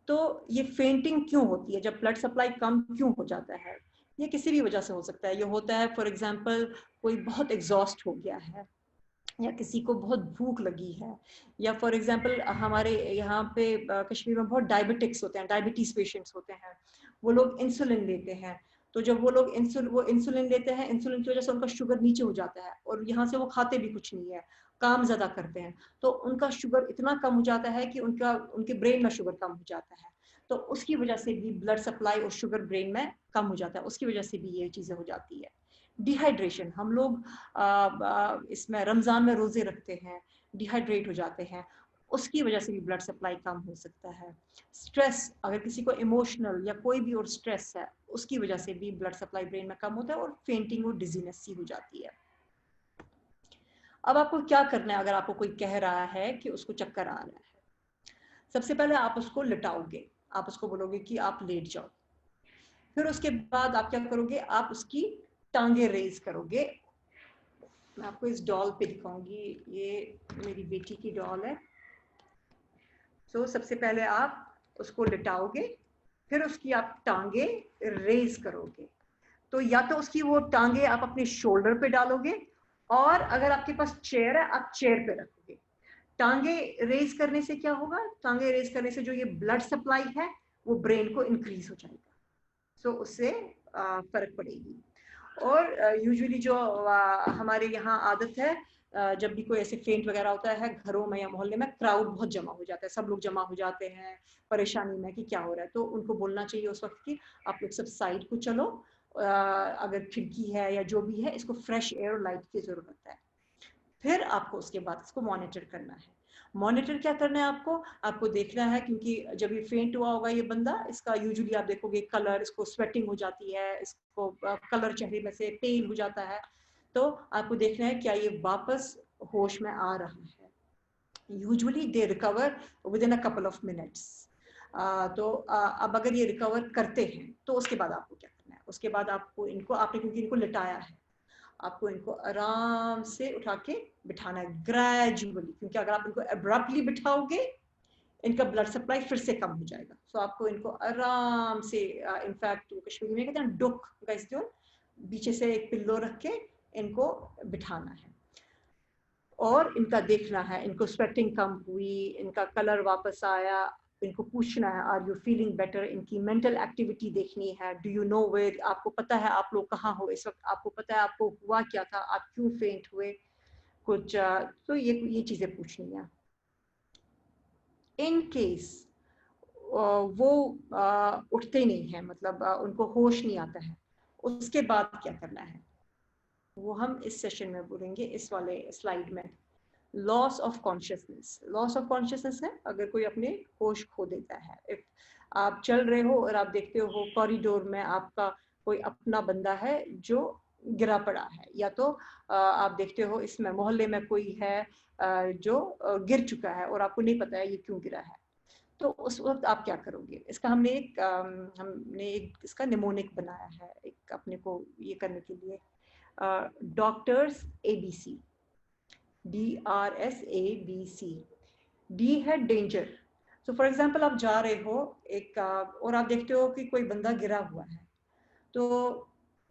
तो ये फेंटिंग क्यों होती है, जब ब्लड सप्लाई कम क्यों हो जाता है, ये किसी भी वजह से हो सकता है. ये होता है फॉर एग्जांपल कोई बहुत एग्जॉस्ट हो गया है, या किसी को बहुत भूख लगी है, या फॉर एग्जांपल हमारे यहाँ पे कश्मीर में बहुत डायबिटिक्स होते हैं, डायबिटीज पेशेंट्स होते हैं, वो लोग इंसुलिन लेते हैं. तो जब वो लोग इंसुलिन लेते हैं, इंसुलिन की वजह से उनका शुगर नीचे हो जाता है, और यहाँ से वो खाते भी कुछ नहीं है, काम ज्यादा करते हैं, तो उनका शुगर इतना कम हो जाता है कि उनके ब्रेन में शुगर कम हो जाता है. तो उसकी वजह से भी ब्लड सप्लाई और शुगर ब्रेन में कम हो जाता है, उसकी वजह से भी ये चीजें हो जाती है. डिहाइड्रेशन, हम लोग इसमें रमजान में रोजे रखते हैं, डिहाइड्रेट हो जाते हैं, उसकी वजह से भी ब्लड सप्लाई कम हो सकता है. स्ट्रेस, अगर किसी को इमोशनल या कोई भी और स्ट्रेस है, उसकी वजह से भी ब्लड सप्लाई ब्रेन में कम होता है, और फेंटिंग और डिजीनेस सी हो जाती है. अब आपको क्या करना है अगर आपको कोई कह रहा है कि उसको चक्कर आ रहा है. सबसे पहले आप उसको लिटाओगे, आप उसको बोलोगे कि आप लेट जाओ. फिर उसके बाद आप क्या करोगे, आप उसकी टांगे रेज करोगे. मैं आपको इस डॉल पे दिखाऊंगी, ये मेरी बेटी की डॉल है. तो सबसे पहले आप उसको लिटाओगे, फिर उसकी आप टांगे रेज करोगे. तो या तो उसकी वो टांगे आप अपने शोल्डर पे डालोगे, और अगर आपके पास चेयर है आप चेयर पे रखोगे. टांगे रेज करने से क्या होगा, टांगे रेज करने से जो ये ब्लड सप्लाई है वो ब्रेन को इंक्रीज हो जाएगा, सो उससे फर्क पड़ेगी. और यूजुअली जो हमारे यहाँ आदत है, जब भी कोई ऐसे फेंट वगैरह होता है घरों में या मोहल्ले में, क्राउड बहुत जमा हो जाता है, सब लोग जमा हो जाते हैं परेशानी में कि क्या हो रहा है. तो उनको बोलना चाहिए उस वक्त कि आप लोग सब साइड को चलो, अगर खिड़की है या जो भी है, इसको फ्रेश एयर और लाइट की जरूरत है. फिर आपको उसके बाद इसको मॉनिटर करना है. मॉनिटर क्या करना है आपको देखना है, क्योंकि जब ये फेंट हुआ होगा ये बंदा, इसका यूजुअली आप देखोगे कलर, इसको स्वेटिंग हो जाती है, इसको कलर चेहरे में से पेल हो जाता है. तो आपको देखना है क्या ये वापस होश में आ रहा है. Usually they recover with in a couple of minutes. तो अब अगर ये रिकवर करते हैं तो उसके बाद आपको क्या करना है, उसके बाद आपको आपने क्योंकि इनको लिटाया है, आपको इनको आराम से उठा के बिठाना है ग्रेजुअली, क्योंकि अगर आप इनको एब्रप्टली बिठाओगे इनका ब्लड सप्लाई फिर से कम हो जाएगा. सो आपको इनको आराम से, इनफैक्ट कश्मीरी में कहते हैं डुक गैस, पीछे से एक पिल्लो रख के इनको बिठाना है, और इनका देखना है, इनको स्वेटिंग कम हुई, इनका कलर वापस आया, इनको पूछना है आर यू फीलिंग बेटर, इनकी मेंटल एक्टिविटी देखनी है, डू यू नो वेयर, आपको पता है आप लोग कहाँ हो इस वक्त, आपको पता है आपको हुआ क्या था, आप क्यों फेंट हुए कुछ. तो ये चीजें पूछनी है. इन केस वो उठते नहीं है, मतलब उनको होश नहीं आता है, उसके बाद क्या करना है वो हम इस सेशन में बोलेंगे, इस वाले स्लाइड में. Loss of consciousness. Loss of consciousness है अगर कोई अपने होश खो देता है. इफ आप चल रहे हो और आप देखते हो कॉरिडोर में आपका कोई अपना बंदा है जो गिरा पड़ा है, या तो आप देखते हो इसमें मोहल्ले में कोई है जो गिर चुका है और आपको नहीं पता है ये क्यों गिरा है, तो उस वक्त आप क्या करोगे? इसका हमने एक इसका निमोनिक बनाया है एक अपने को ये करने के लिए, डॉक्टर्स ABC, DRSABC। डी है डेंजर। सो फॉर एग्जाम्पल आप जा रहे हो एक और आप देखते हो कि कोई बंदा गिरा हुआ है, तो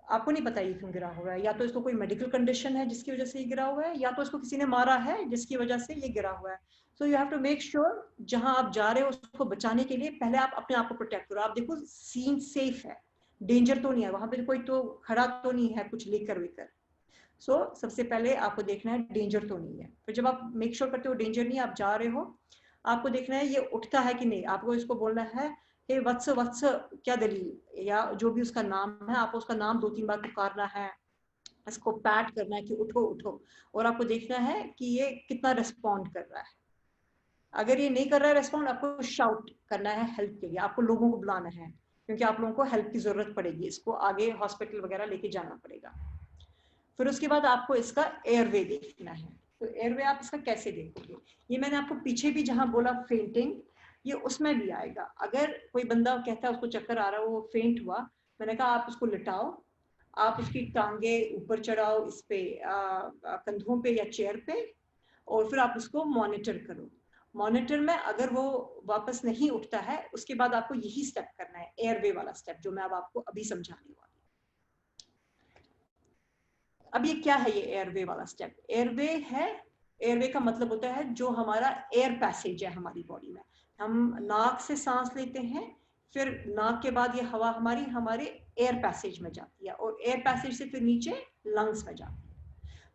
आपको नहीं पता ये क्यों गिरा हुआ है, या तो इसको कोई मेडिकल कंडीशन है जिसकी वजह से ये गिरा हुआ है, या तो इसको किसी ने मारा है जिसकी वजह से ये गिरा हुआ है। So you have to make sure जहां आप जा रहे हो उसको बचाने के लिए पहले आप अपने आप को प्रोटेक्ट करो। आप देखो सीन सेफ है, डेंजर तो नहीं है वहां पे, कोई तो खड़ा तो नहीं है कुछ लेकर वेकर। सो सबसे पहले आपको देखना है डेंजर तो नहीं है। फिर जब आप मेक श्योर करते हो डेंजर नहीं है, आप जा रहे हो, आपको देखना है ये उठता है कि नहीं। आपको इसको बोलना है हे वत्स वत्स क्या दलील, या जो भी उसका नाम है, आपको उसका नाम 2-3 बार पुकारना है, इसको पैट करना है कि उठो उठो, और आपको देखना है कि ये कितना रिस्पॉन्ड कर रहा है। अगर ये नहीं कर रहा है रिस्पॉन्ड, आपको शाउट करना है हेल्प के लिए, आपको लोगों को बुलाना है, क्योंकि आप लोगों को हेल्प की जरूरत पड़ेगी, इसको आगे हॉस्पिटल वगैरह लेके जाना पड़ेगा। फिर उसके बाद आपको इसका एयरवे देखना है। तो एयरवे आप इसका कैसे देखोगे? ये मैंने आपको पीछे भी जहां बोला फेंटिंग, ये उसमें भी आएगा। अगर कोई बंदा कहता है उसको चक्कर आ रहा है, वो फेंट हुआ, मैंने कहा आप उसको लिटाओ, आप उसकी टांगे ऊपर चढ़ाओ इस पे कंधों पे या चेयर पे, और फिर आप उसको मॉनिटर करो। मॉनिटर में अगर वो वापस नहीं उठता है, उसके बाद आपको यही स्टेप करना है, एयरवे वाला स्टेप, जो मैं अब आपको अभी समझाने वाली। अब ये क्या है ये एयरवे वाला स्टेप? एयरवे है, एयरवे का मतलब होता है जो हमारा एयर पैसेज है हमारी बॉडी में। हम नाक से सांस लेते हैं, फिर नाक के बाद ये हवा हमारी हमारे एयर पैसेज में जाती है, और एयर पैसेज से फिर नीचे लंग्स में जाती है।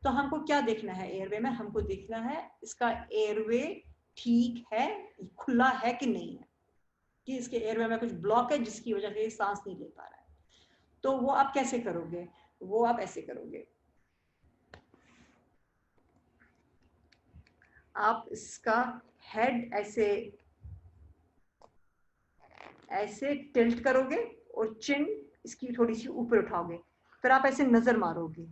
तो हमको क्या देखना है एयरवे में? हमको देखना है इसका एयरवे ठीक है, खुला है कि नहीं है, कि इसके एयरवे में कुछ ब्लॉक है जिसकी वजह से सांस नहीं ले पा रहा है। तो वो आप कैसे करोगे? वो आप ऐसे करोगे, आप इसका हेड ऐसे ऐसे टिल्ट करोगे और चिन इसकी थोड़ी सी ऊपर उठाओगे, फिर आप ऐसे नजर मारोगे।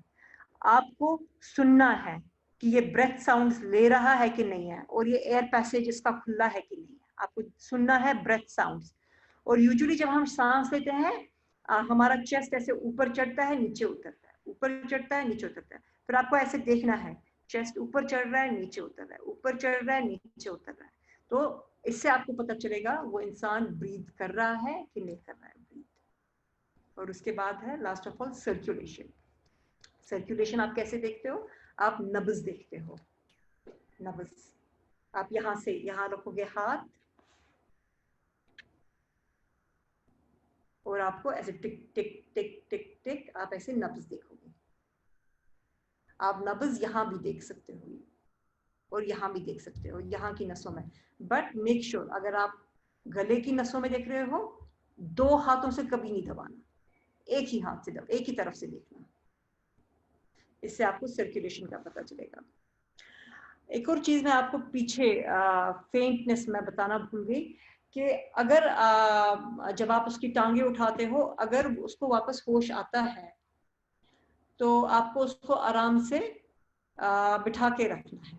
आपको सुनना है कि ये ब्रेथ साउंड्स ले रहा है कि नहीं है, और ये एयर पैसेज इसका खुला है कि नहीं है। आपको सुनना है ब्रेथ साउंड्स। और यूजुअली जब हम सांस लेते हैं हमारा चेस्ट ऐसे ऊपर चढ़ता है नीचे उतरता है, ऊपर चढ़ता है नीचे उतरता है। फिर आपको ऐसे देखना है चेस्ट ऊपर चढ़ रहा है नीचे उतर रहा है, ऊपर चढ़ रहा है नीचे उतर रहा है। तो इससे आपको पता चलेगा वो इंसान ब्रीथ कर रहा है कि नहीं कर रहा है ब्रीथ। और उसके बाद है last of all circulation. Circulation आप कैसे देखते हो? आप नब्ज देखते हो। नब्ज आप यहां से यहां रखोगे हाथ, और आपको ऐसे टिक टिक टिक टिक टिक आप ऐसे नब्ज देखोगे। आप नब्ज यहां भी देख सकते हो और यहां भी देख सकते हो, यहां की नसों में। बट मेक श्योर अगर आप गले की नसों में देख रहे हो, 2 हाथों से कभी नहीं दबाना, एक ही हाथ से एक ही तरफ से देखना। इससे आपको सर्कुलेशन का पता चलेगा। एक और चीज मैं आपको पीछे फेंटनेस में बताना भूल गई कि अगर जब आप उसकी टांगे उठाते हो, अगर उसको वापस होश आता है तो आपको उसको आराम से बिठा के रखना है।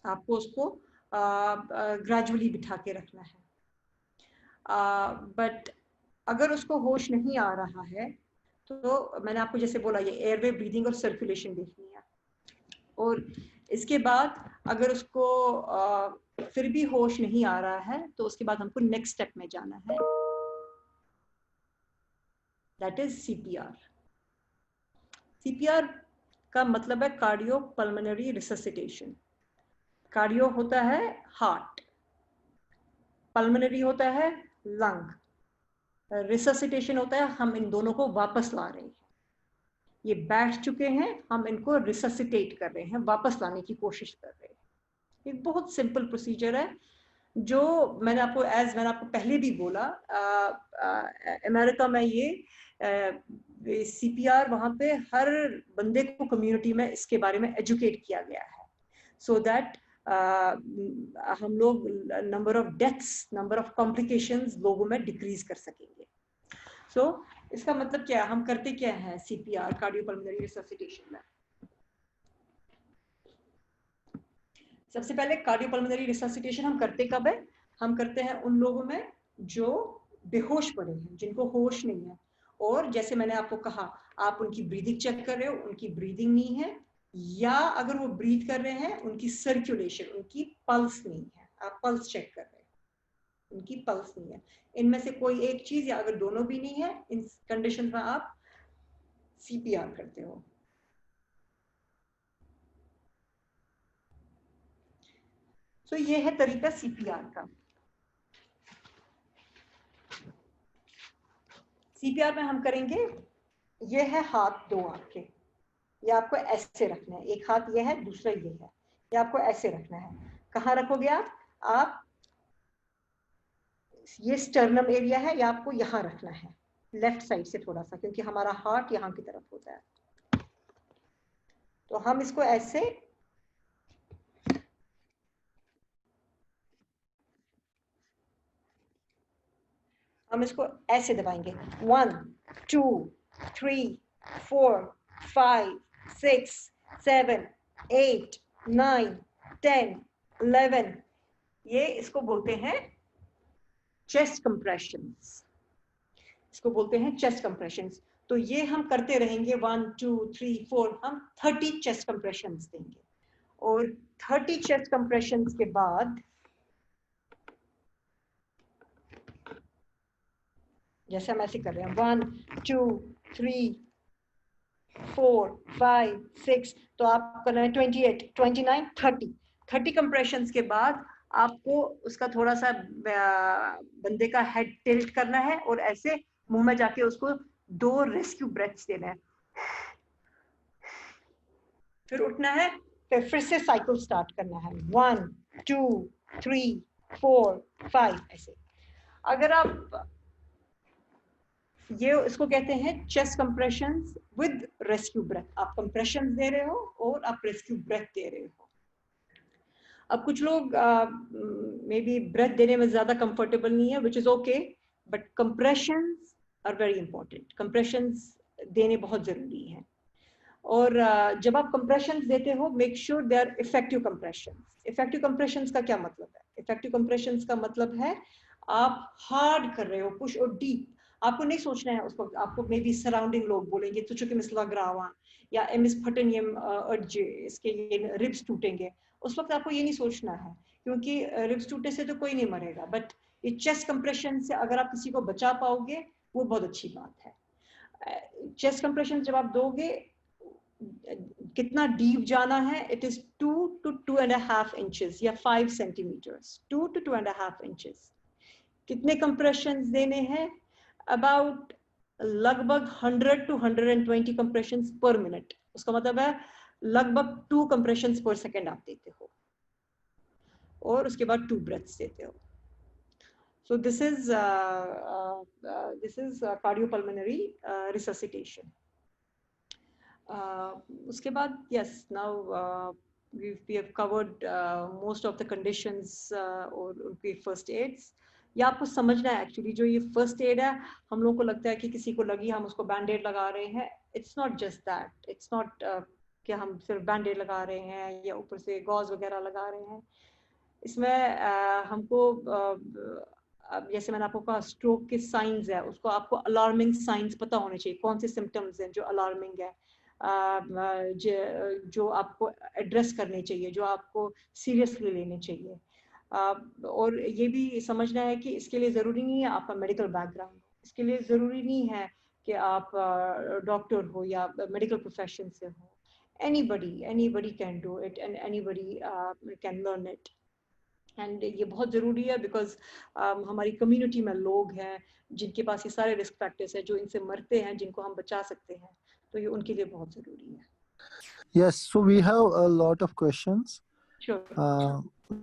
आपको उसको ग्रेजुअली बिठा के रखना है। बट अगर उसको होश नहीं आ रहा है, तो मैंने आपको जैसे बोला ये एयरवे, ब्रीदिंग और सर्कुलेशन देखनी है। और इसके बाद अगर उसको फिर भी होश नहीं आ रहा है, तो उसके बाद हमको नेक्स्ट स्टेप में जाना है, दैट इज CPR। CPR का मतलब है कार्डियो पल्मोनरी रिससिटेशन। कार्डियो होता है हार्ट, पल्मोनरी होता है लंग, रिससिटेशन होता है हम इन दोनों को वापस ला रहे हैं। ये बैठ चुके हैं, हम इनको रिससिटेट कर रहे हैं, वापस लाने की कोशिश कर रहे हैं। एक बहुत सिंपल प्रोसीजर है जो मैंने आपको पहले भी बोला, अमेरिका में ये CPR वहां पे हर बंदे को कम्युनिटी में इसके बारे में एजुकेट किया गया है, सो दैट हम लोग number of deaths, number of complications लोगों में डिक्रीज कर सकेंगे। सो इसका मतलब क्या है, हम करते क्या है CPR कार्डियोपल्मोनरी रिससिटेशन में? सबसे पहले कार्डियोपल्मोनरी रिससिटेशन हम करते कब है? हम करते हैं उन लोगों में जो बेहोश पड़े हैं, जिनको होश नहीं है, और जैसे मैंने आपको कहा, आप उनकी ब्रीदिंग चेक कर रहे हो, उनकी ब्रीदिंग नहीं है, या अगर वो ब्रीथ कर रहे हैं उनकी सर्कुलेशन, उनकी पल्स नहीं है, आप पल्स चेक कर रहे हैं, उनकी पल्स नहीं है, इनमें से कोई एक चीज या अगर दोनों भी नहीं है, इन कंडीशन में आप CPR करते हो। तो ये है तरीका CPR का। CPR में हम करेंगे, ये है हाथ दो आपके, ये आपको ऐसे रखना है, एक हाथ ये है, दूसरा ये है, ये आपको ऐसे रखना है। कहाँ रखोगे आप ये स्टर्नम एरिया है, या आपको यहाँ रखना है, लेफ्ट साइड से थोड़ा सा, क्योंकि हमारा हार्ट यहाँ की तरफ होता है। तो हम इसको ऐसे ऐसे दबाएंगे। 1 2 3 4 5 6 7 8 9 10 11, ये इसको बोलते हैं चेस्ट कंप्रेशंस, इसको बोलते हैं चेस्ट कंप्रेशंस। तो ये हम करते रहेंगे 1 2 3 4, हम 30 चेस्ट कंप्रेशंस देंगे, और 30 चेस्ट कंप्रेशंस के बाद, जैसे हम ऐसे कर रहे हैं 1 2 3 4 5 6, तो आप कर रहे हैं 28 29 30 कंप्रेशंस के बाद आपको उसका थोड़ा सा बंदे का हेड टिल्ट करना है, और ऐसे मुंह में जाके उसको 2 रेस्क्यू ब्रेथ्स देना है, फिर उठना है, फिर से साइकिल स्टार्ट करना है 1 2 3 4 5 ऐसे। अगर आप ये इसको कहते हैं chest compressions with rescue breath, आप कंप्रेशंस दे रहे हो और आप रेस्क्यू ब्रेथ दे रहे हो। अब कुछ लोग मे बी ब्रेथ देने में ज्यादा कंफर्टेबल नहीं है, which is okay, but compressions are very important, compressions देने बहुत जरूरी है। और जब आप कंप्रेशंस देते हो, make sure they are effective compressions. Effective compressions का क्या मतलब है? इफेक्टिव कंप्रेशंस का मतलब है आप हार्ड कर रहे हो, पुश और डीप, आपको नहीं सोचना है उसको, आपको मे बी सराउंडिंग लोग बोलेंगे तो चुके मिस लग रहा हुआ, या एमिस फटन ये अर्जे इसके ये रिब्स टूटेंगे, उस वक्त आपको ये नहीं सोचना है, क्योंकि रिब्स टूटने से तो कोई नहीं मरेगा, बट ये चेस्ट कंप्रेशन से अगर आप किसी को बचा पाओगे वो बहुत अच्छी बात है। चेस्ट कंप्रेशन जब आप दोगे, कितना डीप जाना है, इट इज 2 to 2.5 इंचेस या 5 सेंटीमीटर्स, 2 to 2.5 इंचेस। कितने कंप्रेशंस देने हैं? अबाउट लगभग 100 to 120 कंप्रेशंस पर मिनट, उसका मतलब है लगभग 2 कंप्रेशंस पर सेकेंड आप देते हो, और उसके बाद 2 ब्रेथ्स देते हो। So this is cardiopulmonary resuscitation. उसके बाद yes, now we have covered most of the conditions और उनकी first aids। या आपको समझना है एक्चुअली, जो ये फर्स्ट एड है, हम लोगों को लगता है कि किसी को लगी हम उसको बैंडेड लगा रहे हैं, it's not just that, it's not कि हम सिर्फ बैंडेड लगा रहे हैं या ऊपर से गॉज वगैरह लगा रहे हैं। इसमें हमको जैसे मैंने आपको कहा, स्ट्रोक के साइंस है, उसको आपको अलार्मिंग साइंस पता होने चाहिए, कौन से सिम्टम्स हैं जो अलार्मिंग है, जो आपको एड्रेस करने चाहिए, जो आपको सीरियसली लेने चाहिए। और ये भी समझना है कि इसके लिए ज़रूरी नहीं है आपका मेडिकल बैकग्राउंड, इसके लिए ज़रूरी नहीं है कि आप डॉक्टर हो या मेडिकल प्रोफेशन से हो। anybody can do it and anybody can learn it। And ये बहुत ज़रूरी है बिकॉज हमारी कम्युनिटी में लोग हैं जिनके पास ये सारे रिस्क फैक्टर्स हैं, जो इनसे मरते हैं, जिनको हम बचा सकते हैं, तो ये उनके लिए बहुत ज़रूरी है। Yes, so we have a lot of questions. Sure.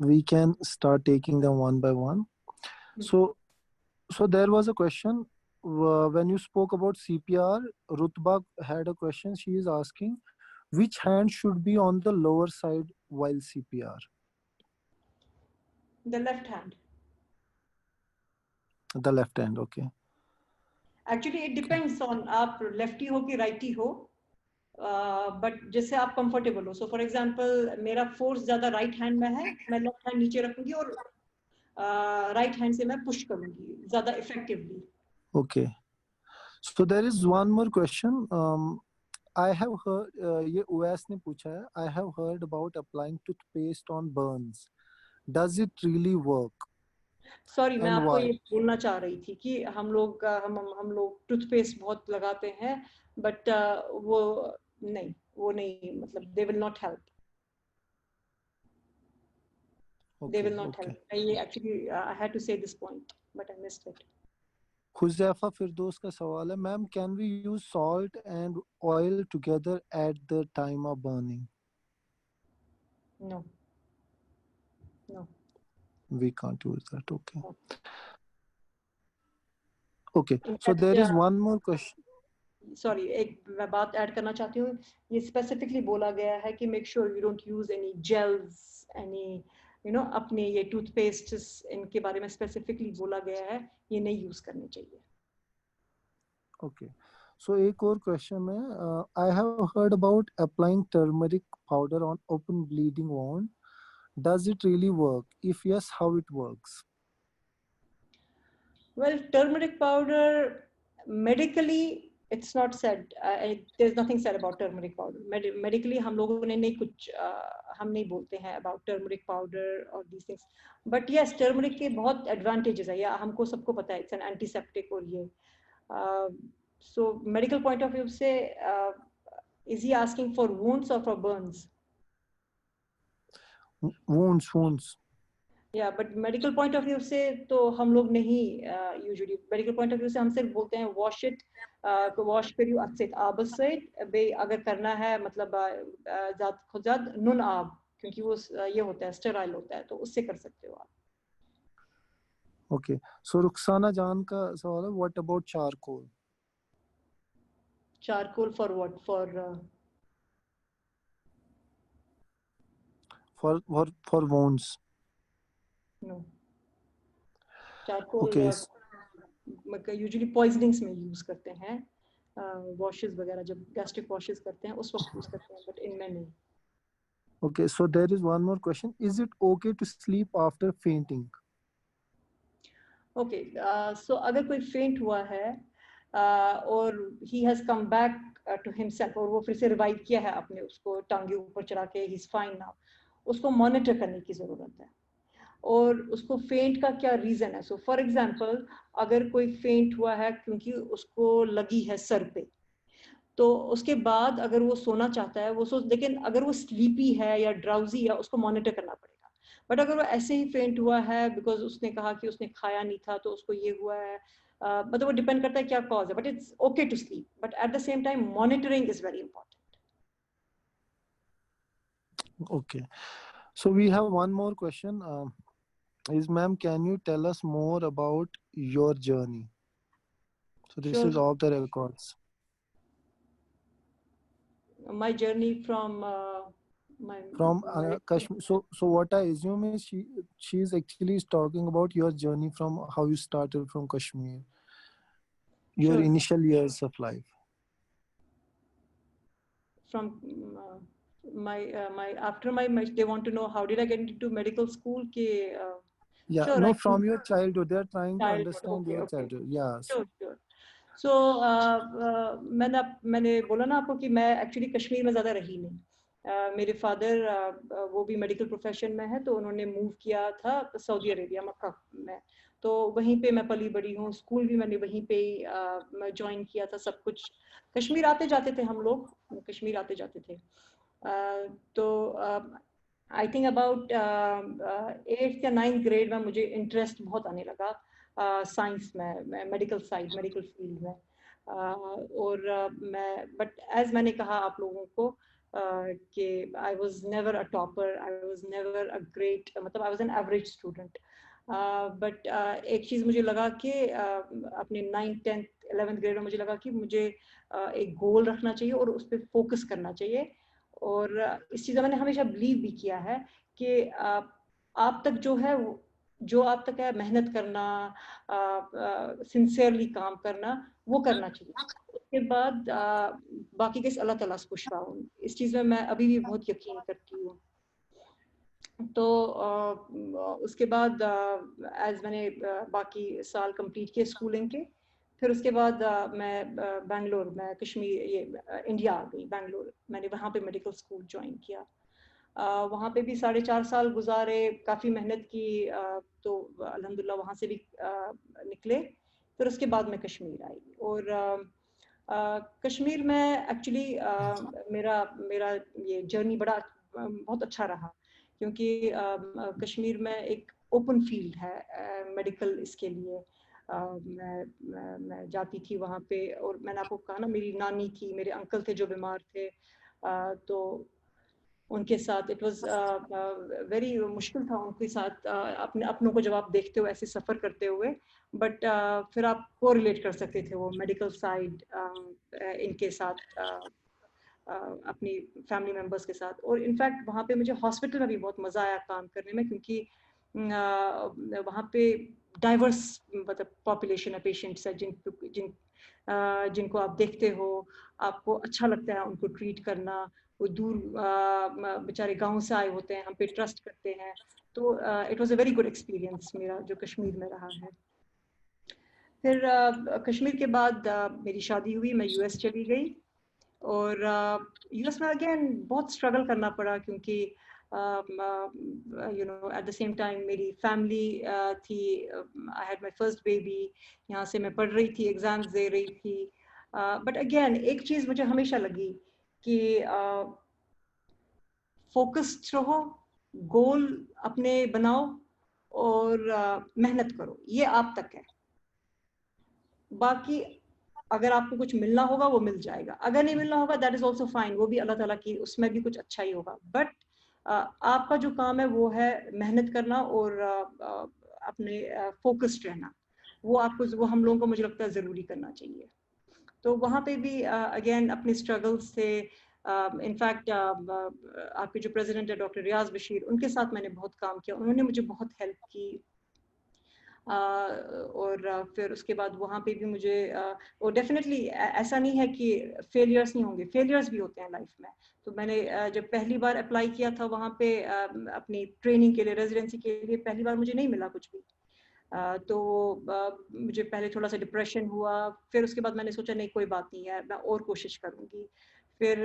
We can start taking them one by one. So there was a question when you spoke about CPR. Rutba had a question. She is asking, which hand should be on the lower side while CPR? The left hand. The left hand, okay. Actually it depends on आप lefty हो कि righty हो, but जैसे आप comfortable हो. So for example मेरा force ज्यादा right hand में है, मैं लेफ्ट हैंड नीचे रखूंगी और राइट हैंड से मैं पुश करूंगी ज्यादा effectively. Okay. So there is one more question. I have heard, ये उवैस ने पूछा है, I have heard about applying toothpaste on burns. Does it really work sorry, मैं and आपको why? ये बोलना चाह रही थी कि हम लोग टूथपेस्ट बहुत लगाते हैं, बट वो वो नहीं, मतलब they will not help. They Okay, will not help. okay. I had to say this point, but I missed it. Huzaifa Firdous का सवाल है, ma'am can we use salt and oil together at the time of burning? No, no. We can't use that. Okay. No. Okay. In So fact, there is one more question. sorry, एक मैं बात add करना चाहती हूँ. ये specifically बोला गया है कि make sure you don't use any gels, any अपने ये टूथपेस्ट इनके बारे में स्पेसिफिकली बोला गया है, ये नहीं यूज करने चाहिए. Okay. So एक और क्वेश्चन है, I have heard about applying turmeric powder on open bleeding wound. Does it really work? If yes, how it works? Well, turmeric powder, medically, it's not said. There's nothing said about turmeric powder. Medically, हम लोगों ने नहीं कुछ हम नहीं बोलते हैं about turmeric powder or these things. But yes, turmeric के बहुत advantages है, या हमको सबको पता है, it's an antiseptic और ये. So medical point of view से, is he asking for wounds or for burns? Wounds. या but medical point of view से तो हम लोग नहीं, usually medical point of view से हम सिर्फ बोलते हैं वॉश इट, वॉश करियो अच्छे आब से बे अगर करना है, मतलब ज़्यादा खुद ज़्यादा नुन आब, क्योंकि वो ये होता है स्टेराइल होता है, तो उससे कर सकते हो आप. Okay. So रुखसाना जान का सवाल है, what about charcoal? Charcoal for what? For wounds. No, charcoal Okay. Usually poisonings में यूज करते हैं, वॉशेस वगैरह जब गैस्ट्रिक वॉशेस करते हैं उस वक्त यूज करते हैं, बट इनमें नहीं. Okay, so there is one more question. Is it okay to sleep after fainting? Okay, so अगर कोई फेंट हुआ है और he has come back to himself, और वो फिर से रिवाइव किया है, अपने उसको टांगे ऊपर चढ़ा के, ही इज फाइन नाउ, उसको मॉनिटर करने की जरूरत है. और उसको फेंट का क्या रीजन है? सो फॉर एग्जांपल, अगर कोई फेंट हुआ है क्योंकि उसको लगी है सर पे, तो उसके बाद अगर वो सोना चाहता है, वो लेकिन अगर वो स्लीपी है या ड्राउजी है, उसको मॉनिटर करना पड़ेगा. बट अगर वो ऐसे ही फेंट हुआ है बिकॉज उसने कहा कि उसने खाया नहीं था तो उसको ये हुआ है, मतलब वो डिपेंड करता है क्या कॉज है, but it's okay to sleep, but at the same time monitoring is very important. Okay. So we have one more question. Is ma'am, can you tell us more about your journey? So this is off the records. My journey from Kashmir. So what I assume is she is actually talking about your journey from how you started from Kashmir, your initial years of life. From my they want to know how did I get into medical school yeah, sure, no, from your childhood. They are trying to understand okay, your okay. childhood. Yes. Sure. So मैंने बोला ना आपको कि मैं actually Kashmir में ज़्यादा रही नहीं. मेरे फादर वो भी मेडिकल प्रोफेशन में है, तो उन्होंने मूव किया था सऊदी अरेबिया, मक्का में, तो वहीं पे मैं पली बड़ी हूँ. स्कूल भी मैंने वहीं पे मैं ज्वाइन किया था, सब कुछ. कश्मीर आते जाते थे हम लोग, कश्मीर आते जाते थे. तो आई थिंक अबाउट 8th या 9th ग्रेड में मुझे इंटरेस्ट बहुत आने लगा साइंस में, मेडिकल साइड, मेडिकल फील्ड में. और मैं, बट एज मैंने कहा आप लोगों को कि I was never a topper, I was never a great, मतलब I was an average student. But एक चीज़ मुझे लगा कि अपने 9th 10th 11th ग्रेड में मुझे लगा कि मुझे एक गोल रखना चाहिए और उस पर फोकस करना चाहिए. और इस चीज़ में मैंने हमेशा बिलीव भी किया है कि आप तक जो है जो आप तक है, मेहनत करना, सिंसियरली काम करना, वो करना चाहिए। उसके बाद बाकी के अल्लाह ताला से खुश रहा हूँ, इस चीज़ में मैं अभी भी बहुत यकीन करती हूँ। तो उसके बाद एज मैंने बाकी साल कंप्लीट किए स्कूलिंग के, फिर उसके बाद मैं बैंगलोर, मैं कश्मीर, ये इंडिया आ गई बैंगलोर। मैंने वहाँ पे मेडिकल स्कूल ज्वाइन किया। वहाँ पे भी 4.5 साल गुजारे, काफ़ी मेहनत की, तो अल्हम्दुलिल्लाह वहाँ से भी निकले। फिर उसके बाद मैं कश्मीर आई, और कश्मीर में एक्चुअली मेरा मेरा ये जर्नी बड़ा बहुत अच्छा रहा, क्योंकि कश्मीर में एक ओपन फील्ड है मेडिकल इसके लिए। मैं जाती थी वहाँ पे, और मैंने आपको कहा ना, मेरी नानी थी, मेरे अंकल थे जो बीमार थे, तो उनके साथ इट वाज वेरी मुश्किल था उनके साथ, अपने अपनों को जब आप देखते हो ऐसे सफ़र करते हुए, बट फिर आप को रिलेट कर सकते थे वो मेडिकल साइड इनके साथ, अपनी फैमिली मेम्बर्स के साथ। और इनफैक्ट वहाँ पे मुझे हॉस्पिटल में भी बहुत मज़ा आया काम करने में, क्योंकि वहाँ पे डाइवर्स मतलब पॉपुलेशन है, पेशेंट्स है, जिनको आप देखते हो, आपको अच्छा लगता है उनको ट्रीट करना। वो दूर बेचारे गांव से आए होते हैं, हम पे ट्रस्ट करते हैं। तो it was a very good experience मेरा जो कश्मीर में रहा है। फिर कश्मीर के बाद मेरी शादी हुई, मैं यूएस चली गई, और यूएस में अगेन बहुत स्ट्रगल करना पड़ा, क्योंकि you know at the same time मेरी फैमिली थी, I had my first baby, यहाँ से मैं पढ़ रही थी, एग्जाम्स दे रही थी, बट अगेन एक चीज़ मुझे हमेशा लगी कि फोकस्ड रहो, गोल अपने बनाओ, और मेहनत करो, ये आप तक है। बाकी अगर आपको कुछ मिलना होगा वो मिल जाएगा, अगर नहीं मिलना होगा दैट इज ऑल्सो फाइन, वो भी अल्लाह ताला की, उसमें भी कुछ अच्छा ही होगा। बट आपका जो काम है वो है मेहनत करना, और अपने फोकस्ड रहना, वो आपको, वो हम लोगों को मुझे लगता है ज़रूरी करना चाहिए। तो वहाँ पे भी अगेन अपने स्ट्रगल्स थे। इनफैक्ट आपके जो प्रेसिडेंट है डॉक्टर रियाज बशीर, उनके साथ मैंने बहुत काम किया, उन्होंने मुझे बहुत हेल्प की। और फिर उसके बाद वहाँ पे भी मुझे, और डेफिनेटली ऐसा नहीं है कि फेलियर्स नहीं होंगे, फेलियर्स भी होते हैं लाइफ में। तो मैंने जब पहली बार अप्लाई किया था वहाँ पे अपनी ट्रेनिंग के लिए, रेजिडेंसी के लिए, पहली बार मुझे नहीं मिला कुछ भी। तो मुझे पहले थोड़ा सा डिप्रेशन हुआ, फिर उसके बाद मैंने सोचा नहीं कोई बात नहीं है, मैं और कोशिश करूँगी। फिर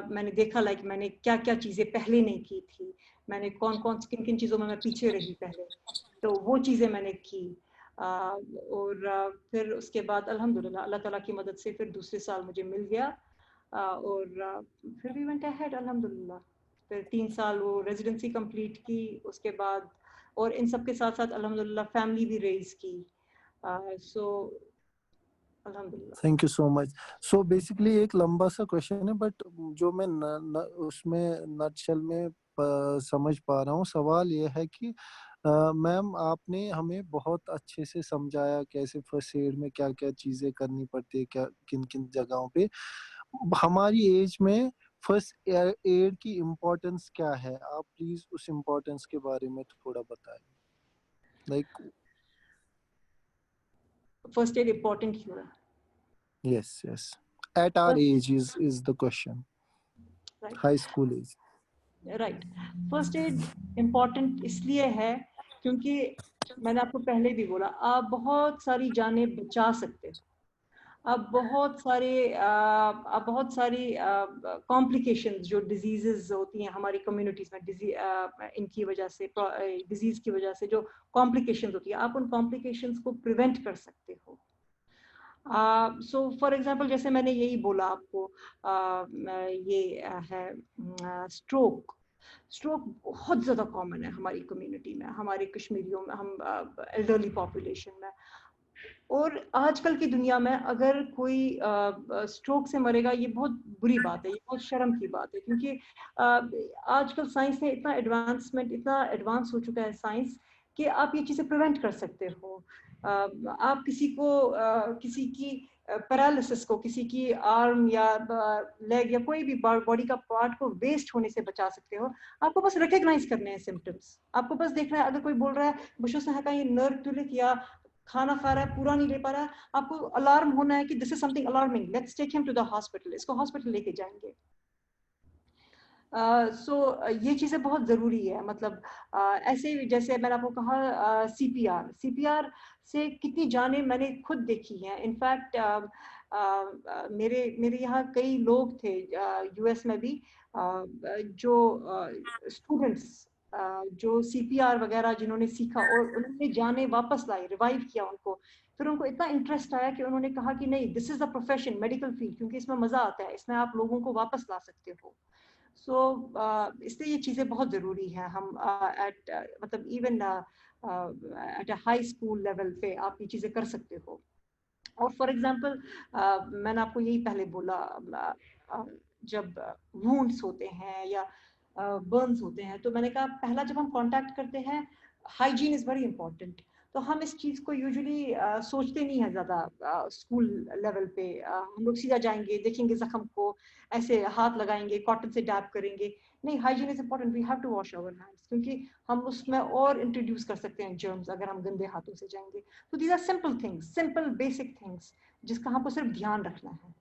मैंने देखा लाइक मैंने क्या क्या चीज़ें पहले नहीं की थी, मैंने कौन कौन किन किन चीज़ों में मैं पीछे रही पहले, तो वो चीज़ें मैंने की। और फिर उसके बाद अल्हम्दुलिल्लाह अल्लाह ताला की मदद से फिर दूसरे साल मुझे मिल गया, और फिर भी वेंट अहेड अल्हम्दुलिल्लाह। फिर 3 साल वो रेजिडेंसी कंप्लीट की, उसके बाद और इन सब के साथ साथ अल्हम्दुलिल्लाह फैमिली भी रेज की, सो अल्हम्दुलिल्लाह। Thank you so much. So basically एक लंबा सा क्वेश्चन है, बट जो मैं उसमें नटशेल में समझ पा रहा हूँ, सवाल ये है कि मैम आपने हमें बहुत अच्छे से समझाया कैसे फर्स्ट एड में क्या क्या चीजें करनी पड़ती है, क्या किन किन जगहों पे। हमारी एज में फर्स्ट एड की इम्पोर्टेंस क्या है, आप प्लीज उस इम्पोर्टेंस के बारे में थोड़ा बताएं। लाइक फर्स्ट एड इम्पोर्टेंट क्यों है? yes, yes, at our age is the question, right, high school age. Right. First aid important इसलिए है क्योंकि मैंने आपको पहले भी बोला, आप बहुत सारी जानें बचा सकते हो। अब बहुत सारी कॉम्प्लिकेशंस जो डिजीजेस होती हैं हमारी कम्युनिटीज में, इनकी वजह से, डिजीज की वजह से जो कॉम्प्लिकेशंस होती है, आप उन कॉम्प्लिकेशंस को प्रिवेंट कर सकते हो। सो फॉर एग्जांपल जैसे मैंने यही बोला आपको, ये है स्ट्रोक। स्ट्रोक बहुत ज़्यादा कॉमन है हमारी कम्युनिटी में, हमारे कश्मीरियों में, हम एल्डरली पॉपुलेशन में। और आजकल की दुनिया में अगर कोई स्ट्रोक से मरेगा, ये बहुत बुरी बात है, ये बहुत शर्म की बात है, क्योंकि आजकल साइंस ने इतना एडवांस हो चुका है साइंस, कि आप ये चीज़ें प्रिवेंट कर सकते हो। आप किसी की पैरालिसिस को, किसी की आर्म या लेग या कोई भी बॉडी का पार्ट को वेस्ट होने से बचा सकते हो। आपको बस रिकॉग्नाइज करने हैं सिम्टम्स, आपको बस देखना है अगर कोई बोल रहा है बशूस ने कहा ये नर्व टूलिक या खाना खा रहा है पूरा नहीं ले पा रहा है, आपको अलार्म होना है कि this is something alarming, let's take him to the hospital, इसको हॉस्पिटल लेके जाएंगे। ये चीजें बहुत जरूरी है। मतलब ऐसे जैसे मैंने आपको कहा सीपीआर से कितनी जानें मैंने खुद देखी हैं। इनफैक्ट मेरे मेरे यहाँ कई लोग थे यूएस में भी जो स्टूडेंट्स जो सीपीआर वगैरह जिन्होंने सीखा और उन्होंने जाने वापस लाई, रिवाइव किया उनको। फिर उनको इतना इंटरेस्ट आया कि उन्होंने कहा कि नहीं, this is the profession, medical field, क्योंकि इसमें मजा आता है, इसमें आप लोगों को वापस ला सकते हो। इसलिए ये चीज़ें बहुत ज़रूरी हैं। हम मतलब even at a high school level पे आप ये चीज़ें कर सकते हो। और फॉर एग्जांपल मैंने आपको यही पहले बोला, जब वुंड्स होते हैं या बर्न्स होते हैं, तो मैंने कहा पहला जब हम कांटेक्ट करते हैं, हाइजीन इज़ वेरी इंपॉर्टेंट। तो हम इस चीज़ को यूजुअली सोचते नहीं है ज़्यादा स्कूल लेवल पे। हम लोग सीधा जाएंगे, देखेंगे जख्म को, ऐसे हाथ लगाएंगे, कॉटन से डैप करेंगे। नहीं, hygiene is important, we have to wash our hands, क्योंकि हम उसमें और इंट्रोड्यूस कर सकते हैं जर्म्स अगर हम गंदे हाथों से जाएंगे। तो these are simple things, simple basic things जिसका हमको सिर्फ ध्यान रखना है।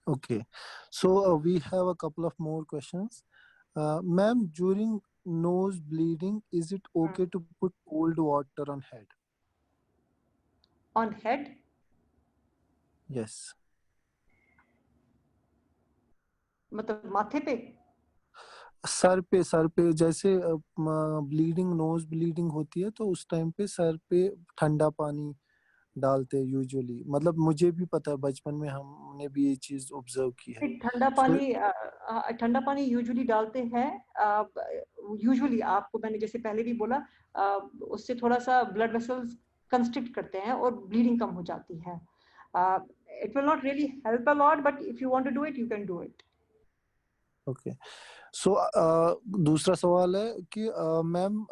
Okay, so we have a couple of more questions. Ma'am, during nose bleeding, is it okay to put cold water on head? On head? Yes. मतलब माथे पे? Sir पे जैसे ब्लीडिंग, नोज ब्लीडिंग होती है तो उस टाइम पे सर पे ठंडा पानी डालते हैं यूजुअली। मतलब मुझे भी पता है, बचपन में हमने भी ये चीज ऑब्जर्व की है। So, ठंडा पानी यूजुअली डालते हैं। यूजुअली आपको मैंने जैसे पहले भी बोला, उससे थोड़ा सा ब्लड वेसल्स कंस्ट्रिक्ट करते हैं और ब्लीडिंग कम हो जाती है। It will not really help a lot, but if you want to do it you can do it. Okay, so दूसरा सवाल है कि ma'am,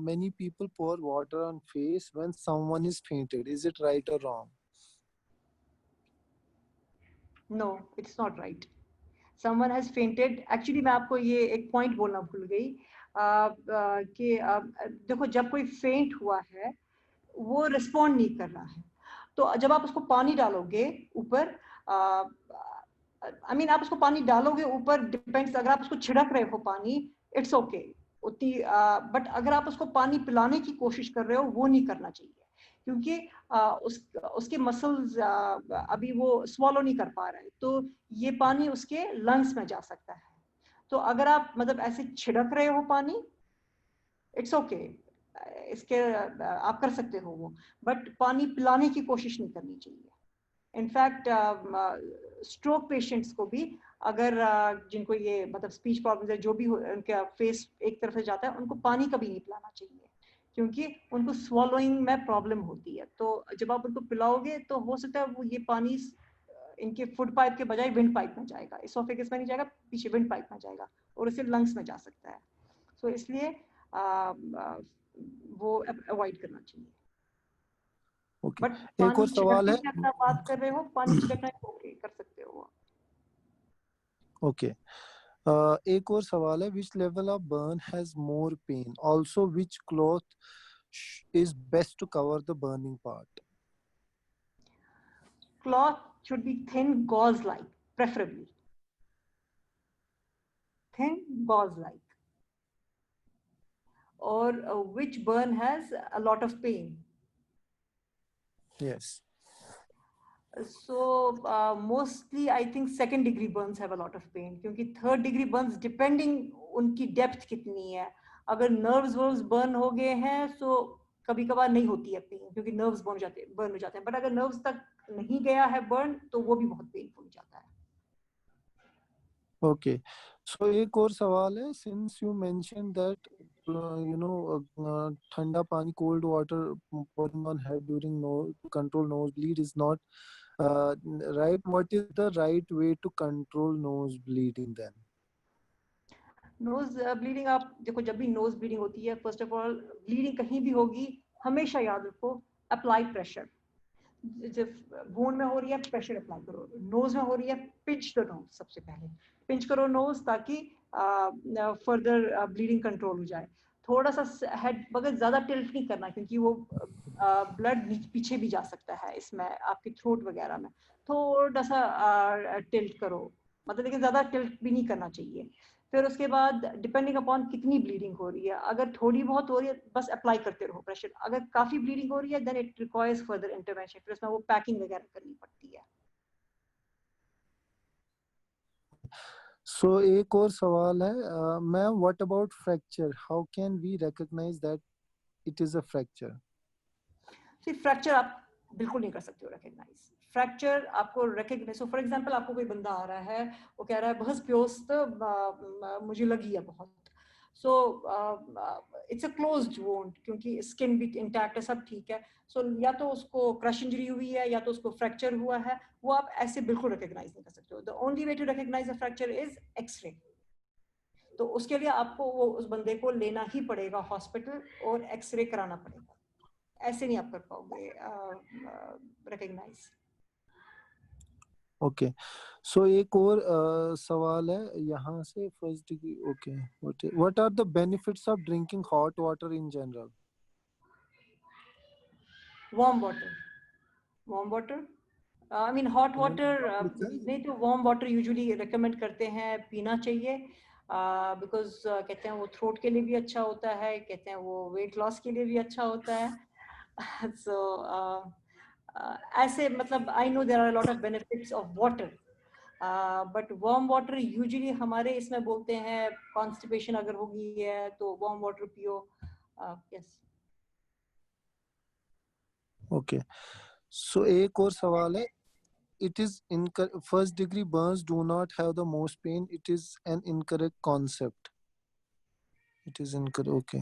many people pour water on face when someone is fainted, is it right और wrong? No, it's not right. Someone has fainted, actually मैं आपको ये एक point बोलना भूल गई कि देखो, जब कोई फेंट हुआ है वो रिस्पॉन्ड नहीं कर रहा है, तो जब आप उसको पानी डालोगे ऊपर, आई मीन आप उसको पानी डालोगे ऊपर, डिपेंड्स, अगर आप उसको छिड़क रहे हो पानी, इट्स ओके उतनी, बट अगर आप उसको पानी पिलाने की कोशिश कर रहे हो, वो नहीं करना चाहिए, क्योंकि उसके मसल्स अभी वो स्वॉलो नहीं कर पा रहे हैं, तो ये पानी उसके लंग्स में जा सकता है। तो अगर आप मतलब ऐसे छिड़क रहे हो पानी, इट्स ओके, इसके आप कर सकते हो वो, बट पानी पिलाने की कोशिश नहीं करनी चाहिए। इनफैक्ट स्ट्रोक पेशेंट्स को भी, अगर जिनको ये मतलब स्पीच प्रॉब्लम्स है, जो भी उनका फेस एक तरफ से जाता है, उनको पानी कभी नहीं पिलाना चाहिए, क्योंकि उनको स्वॉलोइंग में प्रॉब्लम होती है। तो जब आप उनको पिलाओगे तो हो सकता है वो ये पानी इनके फूड पाइप के बजाय विंड पाइप में जाएगा, इसोफेगस में नहीं जाएगा, पीछे विंड पाइप में जाएगा और उससे लंग्स में जा सकता है। सो इसलिए वो अवॉइड करना चाहिए। ओके, बट एक पानी और सवाल छिड़कने है। की अगर आप बात कर रहे हो, पानी छिड़कना ओके कर सकते हो। ओके, एक और सवाल है, which level of burn has more pain? Also, which cloth is best to cover the burning part? Cloth should be thin gauze like, preferably thin gauze like, or which burn has a lot of pain. Yes. So mostly I think second degree burns have a lot of pain, क्योंकि third degree burns depending उनकी depth कितनी है। अगर nerves burn हो गए हैं तो कभी कभार नहीं होती है पेन, क्योंकि nerves burn हो जाते हैं, बट अगर nerves तक नहीं गया है burn तो वो भी बहुत पेनफुल हो जाता है। Okay, so एक और सवाल है, since you mentioned that ठंडा पानी, cold water pouring on head during control nosebleed is not right. What is the right way to control nose bleeding then? Nose bleeding, आप देखो, जब भी नोज ब्लीडिंग होती है, फर्स्ट ऑफ ऑल ब्लीडिंग कहीं भी होगी, हमेशा याद रखो, अप्लाई प्रेशर। जब भून में हो रही है प्रेशर अप्लाई करो, नोज में हो रही है पिंच द नोज, सबसे पहले पिंच करो नोज ताकि फर्दर ब्लीडिंग कंट्रोल हो जाए। थोड़ा सा हेड, मगर ज्यादा टिल्ट नहीं करना क्योंकि वो ब्लड पीछे भी जा सकता है इसमें, आपकी थ्रोट वगैरह में थोड़ा सा टिल्ट करो, मतलब लेकिन ज्यादा टिल्ट भी नहीं करना चाहिए। फिर उसके बाद डिपेंडिंग अपॉन कितनी ब्लीडिंग हो रही है, अगर थोड़ी बहुत हो रही है बस अप्लाई करते रहो प्रेशर, अगर काफी ब्लीडिंग हो रही है then it requires further intervention, फिर उसमें वो पैकिंग वगैरह करनी पड़ती है। सो एक और सवाल है, ma'am, what about fracture, how can we recognise that it is a fracture? Fracture आप बिल्कुल नहीं कर सकते हो रिकग्नाइज। फ्रैक्चर आपको रिकग्नाइज, फॉर एग्जांपल आपको कोई बंदा आ रहा है, वो कह रहा है बहुत प्योस मुझे लगी है बहुत, so it's a closed wound क्योंकि स्किन भी इंटैक्ट है, सब ठीक है। सो या तो उसको क्रश इंजरी हुई है या तो उसको फ्रैक्चर हुआ है, वो आप ऐसे बिल्कुल रिकग्नाइज नहीं कर सकते हो। The only way to recognise a fracture is X ray. तो उसके लिए आपको वो उस बंदे को लेना ही पड़ेगा हॉस्पिटल और एक्सरे कराना पड़ेगा, ऐसे नहीं आप कर पाओगे रिकग्नाइज। ओके, सो एक और सवाल है यहाँ से, first degree. Okay, what are the benefits of drinking hot water in general? Warm water, warm water, I mean hot water नहीं, तो वार्म वाटर यूजुअली रिकमेंड करते हैं पीना चाहिए, बिकॉज कहते हैं वो थ्रोट के लिए भी अच्छा होता है, कहते हैं वो वेट लॉस के लिए भी अच्छा होता है। सो ऐसे मतलब I know there are lot of benefits of water, but warm water usually हमारे इसमें बोलते हैं कॉन्स्टिपेशन अगर होगी है तो वार्म वाटर पियो। यस। ओके, सो एक और सवाल है, it is first degree burns do not have the most pain, it is an incorrect concept. It is incorrect.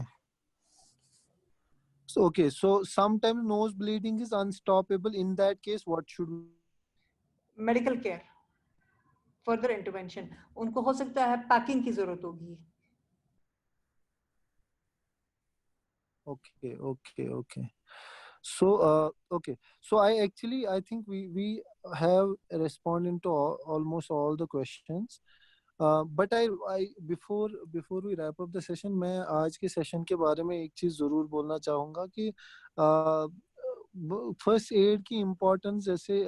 Okay, so sometimes nose bleeding is unstoppable. In that case, what should we? Medical care, further intervention, उनको हो सकता है packing की जरूरत होगी। Okay. Okay, so I think we have responded to almost all the questions. But I before we wrap up the session, मैं आज के सेशन के बारे में एक चीज जरूर बोलना चाहूंगा कि फर्स्ट एड की इम्पोर्टेंस, जैसे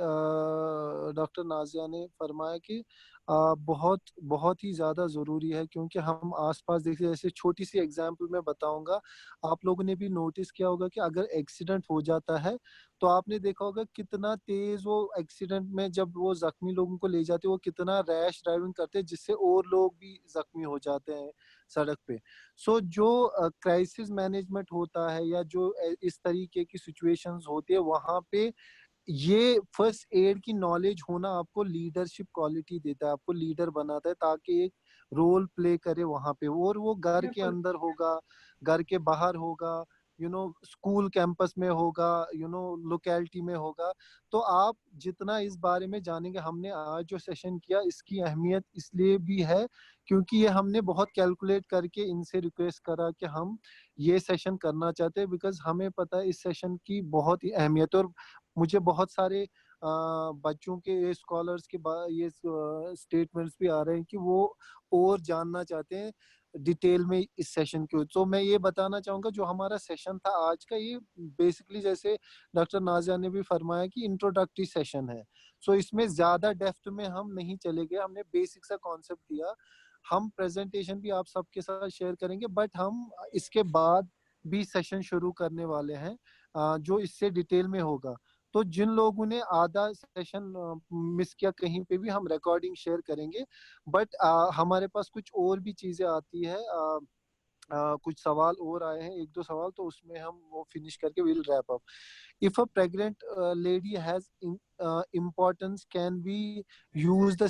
डॉक्टर नाजिया ने फरमाया कि बहुत बहुत ही ज़्यादा ज़रूरी है, क्योंकि हम आसपास देखते, जैसे छोटी सी एग्जांपल मैं बताऊंगा, आप लोगों ने भी नोटिस किया होगा कि अगर एक्सीडेंट हो जाता है तो आपने देखा होगा कितना तेज वो एक्सीडेंट में जब वो जख्मी लोगों को ले जाते हैं, वो कितना रैश ड्राइविंग करते हैं जिससे और लोग भी जख्मी हो जाते हैं सड़क पे। सो जो क्राइसिस मैनेजमेंट होता है या जो इस तरीके की सिचुएशंस होती है, वहां पे ये फर्स्ट एड की नॉलेज होना आपको लीडरशिप क्वालिटी देता है, आपको लीडर बनाता है, ताकि एक रोल प्ले करे वहां पे, और वो घर के अंदर होगा, घर के बाहर होगा, स्कूल कैंपस में होगा, लोकेलिटी में होगा। तो आप जितना इस बारे में जानेंगे, हमने आज जो सेशन किया इसकी अहमियत इसलिए भी है क्योंकि ये हमने बहुत कैलकुलेट करके इनसे रिक्वेस्ट करा कि हम ये सेशन करना चाहते हैं, बिकॉज हमें पता है इस सेशन की बहुत ही अहमियत। और मुझे बहुत सारे बच्चों के, स्कॉलर्स के ये स्टेटमेंट्स भी आ रहे हैं कि वो और जानना चाहते हैं डिटेल में इस सेशन के। तो मैं ये बताना चाहूंगा, जो हमारा सेशन था आज का, ये बेसिकली जैसे डॉक्टर नाजिया ने भी फरमाया कि इंट्रोडक्टरी सेशन है। सो इसमें ज्यादा डेप्थ में हम नहीं चले गए, हमने बेसिक सा कॉन्सेप्ट दिया। हम प्रेजेंटेशन भी आप सबके साथ शेयर करेंगे, बट हम इसके बाद भी सेशन शुरू करने वाले हैं जो इससे डिटेल में होगा। तो जिन लोगों ने आधा सेशन मिस किया, कहीं पे भी हम रिकॉर्डिंग शेयर करेंगे। बट हमारे पास कुछ और भी चीजें आती है, कुछ सवाल और आए हैं, एक दो सवाल, तो उसमें हम वो फिनिश करके will wrap up. If a pregnant lady has importance, can we use the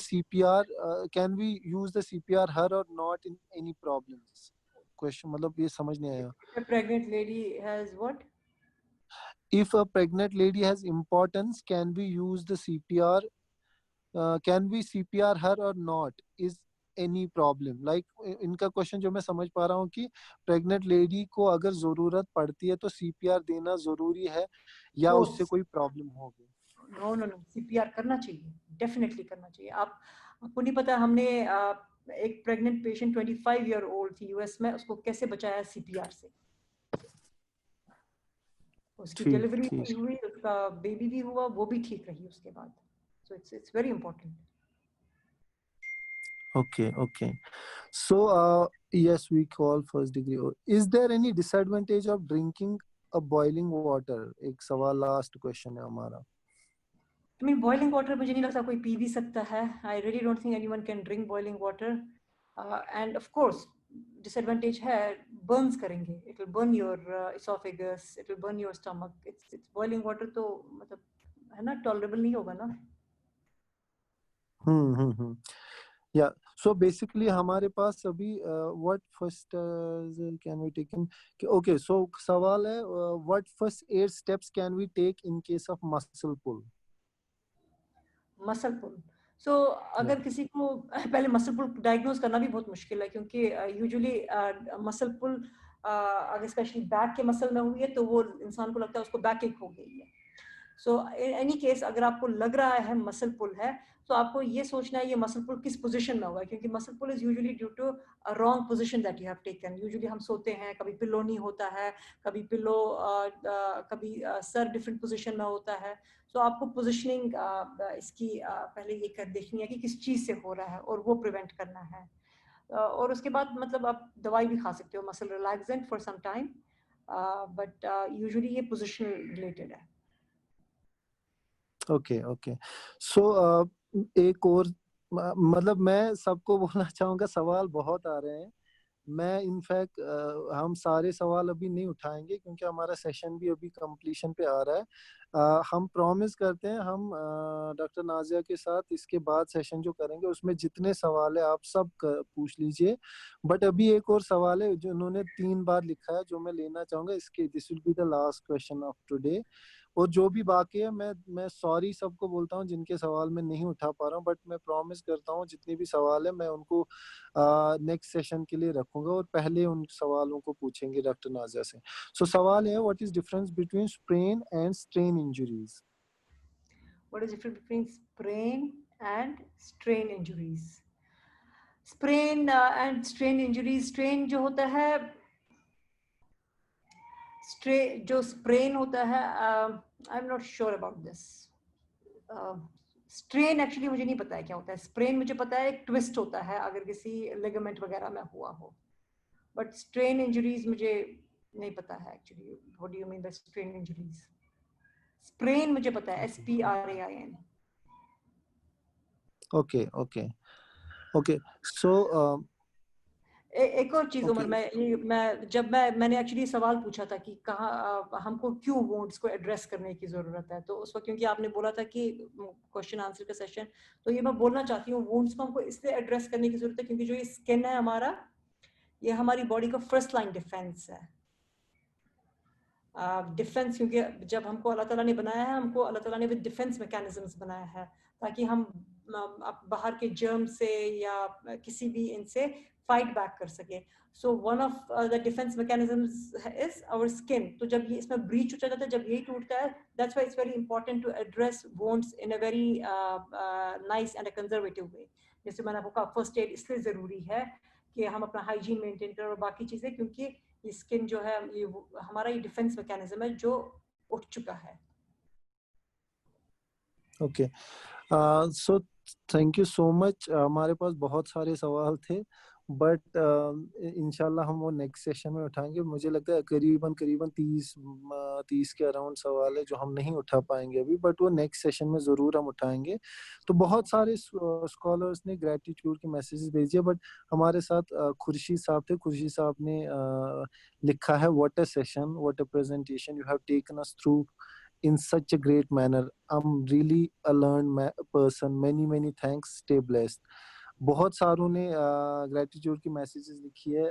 CPR her or not in any problems? Question मतलब ये समझ नहीं आया। A pregnant lady has what? If a pregnant lady has importance, can we use the CPR? Can we CPR her or not? Is any problem? Like इनका question जो मैं समझ पा रहा हूँ कि प्रेग्नेंट लेडी को अगर जरूरत पड़ती है तो सीपीआर देना जरूरी है या कोर्स उससे कोई प्रॉब्लम होगी? नो नो नो, सीपीआर करना चाहिए, डेफिनेटली करना चाहिए। आपको नहीं पता हमने एक प्रेग्नेंट पेशेंट 25 ईयर ओल्ड थी यूएस में, उसको कैसे बचाया सीपीआर से। उसकी ठीक डिलीवरी ठीक भी हुई, उसका बेबी भी हुआ, वो भी ठीक रही उसके बाद। So it's very important. okay. So yes, we call first degree. Is there any disadvantage of drinking a boiling water? एक सवाल लास्ट क्वेश्चन है हमारा। I mean, boiling water मुझे नहीं लगता कोई पी भी सकता है। I really don't think anyone can drink boiling water. And of course, disadvantage है, burns करेंगे. It will burn your esophagus. It will burn your stomach. It's boiling water तो मतलब है ना, tolerable नहीं होगा ना। Yeah. So basically हमारे पास अभी what first can we take in? Okay. So सवाल है what first 8 steps can we take in case of muscle pull? Muscle pull. So अगर किसी को पहले मसल पुल डायग्नोज करना भी बहुत मुश्किल है, क्योंकि यूजुअली मसल पुल अगर स्पेशली बैक के मसल में हुई है तो वो इंसान को लगता है उसको बैक एक हो गई है। सो इन एनी केस अगर आपको लग रहा है मसल पुल है, तो आपको ये सोचना है ये मसल पुल किस पोजीशन में हुआ है, क्योंकि muscle pull is usually due to a wrong position that you have taken. Usually हम सोते हैं, कभी पिलो नहीं होता है, कभी पिलो कभी सर डिफरेंट पोजीशन में होता है। सो आपको पोजीशनिंग इसकी पहले ये कर देखनी है कि किस चीज़ से हो रहा है और वो प्रिवेंट करना है। और उसके बाद मतलब आप दवाई भी खा सकते हो, muscle relaxant for some time, but usually ये पोजीशनल रिलेटेड है। ओके सो एक और मतलब मैं सबको बोलना चाहूंगा, सवाल बहुत आ रहे हैं। मैं इनफैक्ट हम सारे सवाल अभी नहीं उठाएंगे क्योंकि हमारा सेशन भी अभी कंप्लीशन पे आ रहा है। हम प्रॉमिस करते हैं हम डॉक्टर नाजिया के साथ इसके बाद सेशन जो करेंगे उसमें जितने सवाल है आप सब पूछ लीजिए। बट अभी एक और सवाल है जो उन्होंने 3 बार लिखा है जो मैं लेना चाहूंगा, इसके this will be the last question of today. और जो भी बाकी है मैं सॉरी सबको बोलता हूँ जिनके सवाल मैं नहीं उठा पा रहा हूँ, बट मैं प्रॉमिस करता हूँ जितने भी सवाल है मैं उनको नेक्स्ट सेशन के लिए रखूंगा और पहले उन सवालों को पूछेंगे डॉक्टर नाजिया से। सो सवाल है what is difference between sprain and strain injuries? What is the difference between sprain and strain injuries? Sprain and strain injuries, strain जो होता है, जो sprain होता है, I'm not sure about this. Strain actually मुझे नहीं पता है क्या होता है। स्प्रेन मुझे पता है एक ट्विस्ट होता है अगर किसी लिगामेंट वगैरह में हुआ हो, बट स्ट्रेन इंजरीज मुझे नहीं पता है actually. What do you mean by strain injuries? Sprain मुझे पता है, SPRAIN। ओके सो एक और चीज उमर, मैंने एक्चुअली सवाल पूछा था कि कहाँ हमको क्यों वुंड्स को एड्रेस करने की जरूरत है, तो उस वक्त क्योंकि आपने बोला था कि क्वेश्चन आंसर का सेशन, तो ये मैं बोलना चाहती हूँ वुंड्स को हमको इसलिए एड्रेस करने की जरूरत है क्योंकि जो ये स्किन है हमारा, ये हमारी बॉडी का फर्स्ट लाइन डिफेंस है। डिफेंस क्योंकि जब हमको अल्लाह ताला ने बनाया है, हमको अल्लाह ताला ने विद डिफेंस मैकेनिज्म्स बनाया है ताकि हम बाहर के जर्म से या किसी भी इनसे फाइट बैक कर सके। So one of the defence mechanisms is our skin. तो जब ये इसमें ब्रीच हो जाता है, जब यही टूटता है, that's why it's very important to address wounds in a very nice and a conservative way. जैसे मैंने आपको कहा फर्स्ट एड इसलिए जरूरी है कि हम अपना हाइजीन मेंटेन करें और बाकी चीजें, क्योंकि ये स्किन जो है ये हमारा ये डिफेंस मैकेनिज्म है जो उठ चुका है। Okay so thank you so much. हमारे पास बहुत सारे सवाल थे बट इंशाल्लाह हम वो नेक्स्ट सेशन में उठाएंगे। मुझे लगता है करीबन 30 के अराउंड सवाल है जो हम नहीं उठा पाएंगे अभी, बट वो नेक्स्ट सेशन में जरूर हम उठाएंगे। तो बहुत सारे स्कॉलर्स ने ग्रेटिट्यूड के मैसेजेस भेजे, बट हमारे साथ खुर्शीद साहब थे। खुर्शीद साहब ने लिखा है what a session, what a presentation you have taken us through in such a great manner. I'm really a learned person. Many thanks. Stay blessed. बहुत सारों ने ग्रेटिट्यूड की मैसेजेस लिखी है।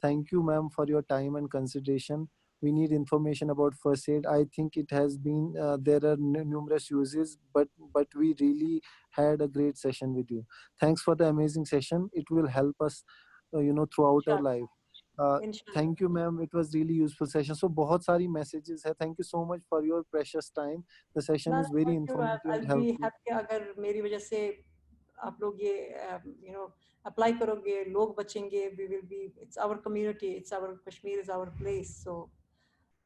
Thank you ma'am for your time and consideration we need information about first aid. I think it has been there are numerous uses, but we really had a great session with you. Thanks for the amazing session. It will help us throughout our life. Inshallah. Thank you ma'am, it was really useful session. So बहुत सारी messages है. Thank you so much for your precious time. The session is very informative and I'll be helpful. happy अगर मेरी वजह से आप लोग ये अप्लाई करोगे, लोग बचेंगे. We will be, it's our community, it's our Kashmir is our place. So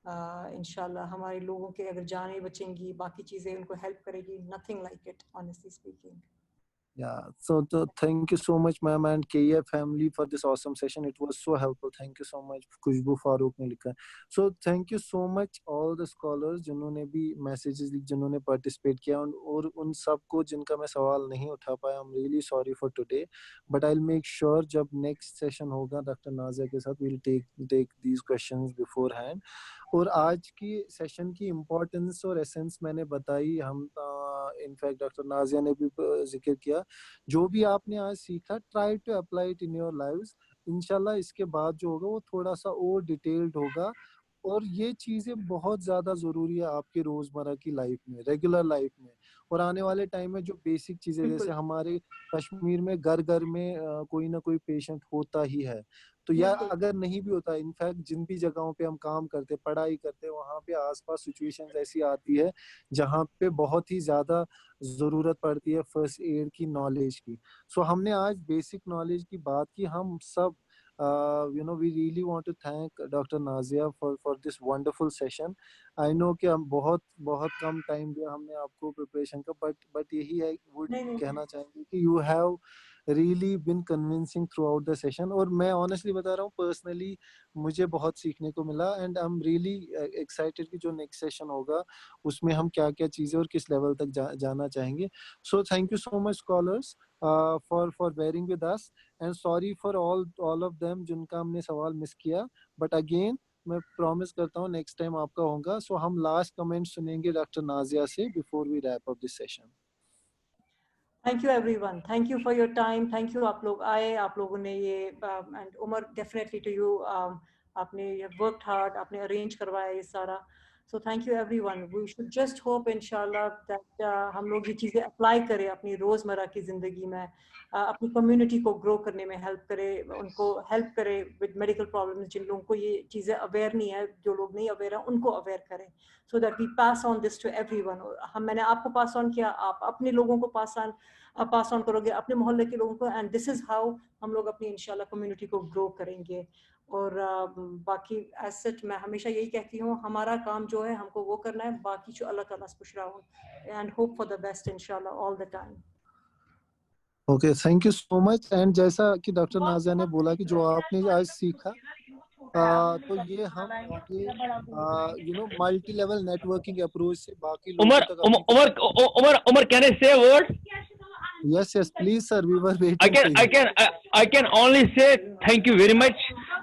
इंशाल्लाह हमारे लोगों के अगर जानें बचेंगी, बाकी चीजें उनको हेल्प करेगी. Nothing like it, honestly speaking. Yeah, so thank you so much ma'am and KF family for this awesome session. It was so helpful. Thank you so much. खुशबू फारूक ने लिखा. So thank you so much all the scholars जिन्होंने भी messages जिन्होंने participate किया और उन सबको जिनका मैं सवाल नहीं उठा पाया. I'm really sorry for today, but I'll make sure जब next session होगा Dr. Nazia के साथ we'll take these questions beforehand. और आज की सेशन की इम्पोर्टेंस और एसेंस मैंने बताई. हम इनफैक्ट डॉक्टर नाजिया ने भी जिक्र किया. जो भी आपने आज सीखा, try to apply it in your lives. इंशाल्लाह इसके बाद जो होगा वो थोड़ा सा और डिटेल्ड होगा. और ये चीज़ें बहुत ज़्यादा ज़रूरी है आपके रोज़मर्रा की लाइफ में, रेगुलर लाइफ में. और आने वाले टाइम में जो बेसिक चीज़ें, जैसे हमारे कश्मीर में घर घर में कोई ना कोई पेशेंट होता ही है. तो या अगर नहीं भी होता, इनफैक्ट जिन भी जगहों पे हम काम करते, पढ़ाई करते, वहाँ पे आसपास सिचुएशंस ऐसी आती है जहाँ पे बहुत ही ज़्यादा ज़रूरत पड़ती है फर्स्ट एड की नॉलेज की. सो हमने आज बेसिक नॉलेज की बात की. हम सब we really want to thank Dr. Nazia for this wonderful session. I know कि हम बहुत कम टाइम दिया हमने आपको प्रिपरेशन का, but यही है वो कहना चाहेंगे कि you have really been convincing throughout the session. और मैं honestly बता रहा हूँ, personally मुझे बहुत सीखने को मिला and I'm really excited कि जो next session होगा उसमें हम क्या चीज़ें और किस level तक जाना चाहेंगे. So thank you so much scholars for bearing with us and sorry for all of them जिनका हमने सवाल मिस किया. But again मैं प्रॉमिस करता हूँ नेक्स्ट टाइम आपका होगा. सो हम लास्ट कमेंट सुनेंगे डॉक्टर नाजिया से before we wrap up this session. Thank you everyone. Thank you for your time. Thank you आप लोग आए, आप लोगों ने ये and Umar definitely to you. आपने worked hard, आपने arrange करवाया ये सारा. So thank you everyone. We should just hope inshallah that हम लोग ये चीजें apply करें अपनी रोजमर्रा की जिंदगी में, अपनी community को grow करने में help करें, उनको help करें with medical problems. जिन लोगों को ये चीजें aware नहीं है, जो लोग नहीं aware हैं, उनको aware करें. So that we pass on this to everyone. मैंने आपको pass on किया, आप अपने लोगों को pass on करोगे, अपने मोहल्ले के लोगों को, and this is how हम लोग अपनी इंशाल्लाह community को grow करेंगे. और बाकी as such मैं हमेशा यही कहती हूँ, हमारा काम जो है हमको वो करना है, बाकी जो अल्लाह ताला से पूछ रहा हूँ, and hope for the best inshallah all the time. Okay, thank you so much. And जैसा कि डॉक्टर नाजिया ने बोला कि जो आपने आज सीखा, तो ये हम मल्टी लेवल नेटवर्किंग अप्रोच से बाकी लोगों तक. Umar, can I say a word? Yes, please sir, we were waiting. I can only say thank you very much.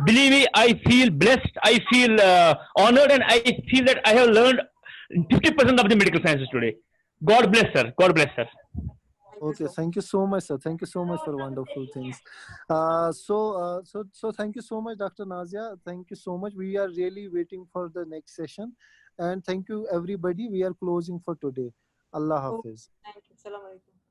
Believe me, I feel blessed, I feel honored, and I feel that I have learned 50% of the medical sciences today. God bless sir. God bless sir. Okay, thank you so much, sir. Thank you so much for wonderful things. So thank you so much, Dr. Nazia. Thank you so much. We are really waiting for the next session. And thank you, everybody. We are closing for today. Allah Hafiz. Thank you. Assalamu alaikum.